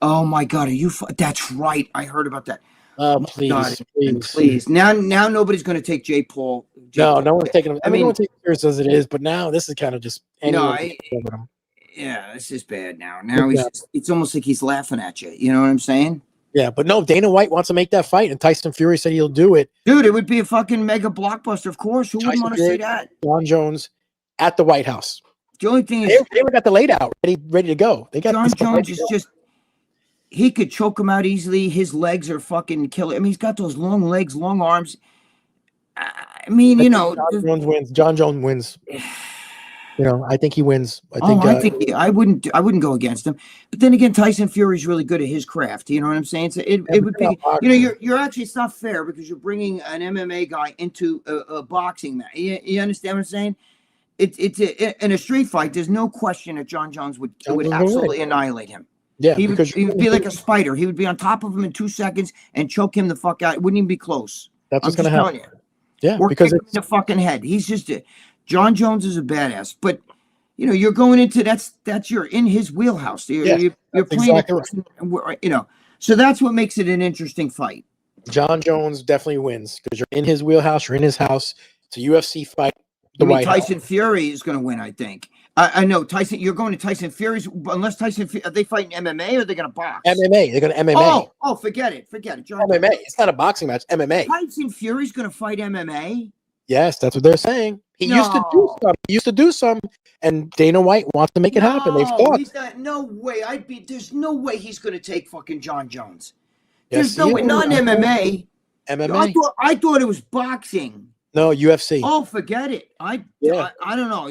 Oh, my God. That's right. I heard about that. Oh, please. Now nobody's going to take Jake Paul. No one's taking him. I mean, no one takes it serious as it is, but now this is kind of just. Yeah, this is bad now. Now it's almost like he's laughing at you. You know what I'm saying? Yeah, but no, Dana White wants to make that fight, and Tyson Fury said he'll do it. Dude, it would be a fucking mega blockbuster, of course. Who wouldn't want to see that? John Jones at the White House. The only thing is, they got the laid out, ready to go. They got John Jones is just. He could choke him out easily. His legs are fucking killer. I mean, he's got those long legs, long arms. I mean, John Jones wins. I think he wins. I wouldn't go against him. But then again, Tyson Fury's really good at his craft. You know what I'm saying? So it would be. You're actually, it's not fair because you're bringing an MMA guy into a boxing match. You understand what I'm saying? It's in a street fight. There's no question that John Jones would absolutely annihilate him. Yeah, he would be like a spider. He would be on top of him in 2 seconds and choke him the fuck out. It wouldn't even be close. That's what's going to happen. Yeah, or because it's the fucking head. He's just John Jones is a badass. But you're going into you're in his wheelhouse. You're playing exactly right. So that's what makes it an interesting fight. John Jones definitely wins because you're in his wheelhouse. You're in his house. It's a UFC fight. Tyson Fury is going to win, I think. I know Tyson. You're going to Tyson Fury's unless Tyson. Are they fighting MMA or are they going to box? MMA. They're going to MMA. Oh, forget it. John, MMA. It's not a boxing match. MMA. Tyson Fury's going to fight MMA. Yes, that's what they're saying. He used to do some. And Dana White wants to make it happen. They've thought. No way. There's no way he's going to take fucking John Jones. Yes, There's no way. Not in MMA. MMA? I thought it was boxing. No, UFC. Oh, forget it. I don't know.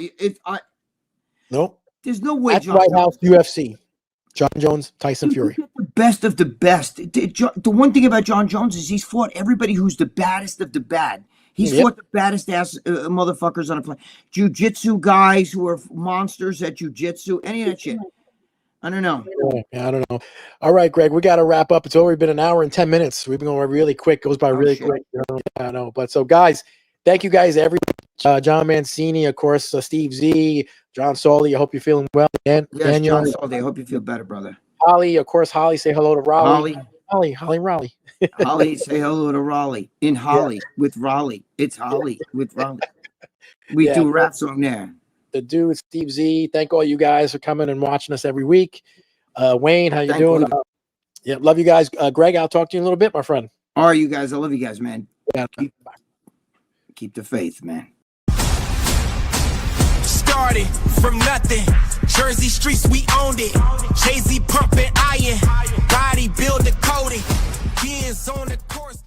Nope. There's no way. That's White House UFC. John Jones, Tyson Fury. The best of the best. The one thing about John Jones is he's fought everybody who's the baddest of the bad. He's fought the baddest ass motherfuckers on a plane. Jiu-jitsu guys who are monsters at jiu-jitsu. Any of that shit. I don't know. Yeah, I don't know. All right, Greg, we got to wrap up. It's already been an hour and 10 minutes. We've been going really quick. Goes by really quick. I know. But so, guys, thank you guys. John Mancini, of course, Steve Z, John Sawley. I hope you're feeling well. Daniel, John Sawley. I hope you feel better, brother. Holly, of course. Holly, say hello to Raleigh. Holly, Raleigh. Holly, say hello to Raleigh. In Holly with Raleigh. It's Holly with Raleigh. We do a rap song there. The dude, Steve Z. Thank all you guys for coming and watching us every week. Wayne, how you doing? Love you guys. Greg, I'll talk to you in a little bit, my friend. All right, you guys. I love you guys, man. Yeah. Keep the faith, man. Started from nothing. Jersey streets, we owned it. Jay-Z pumping iron. Body builder coding. Beings on the course.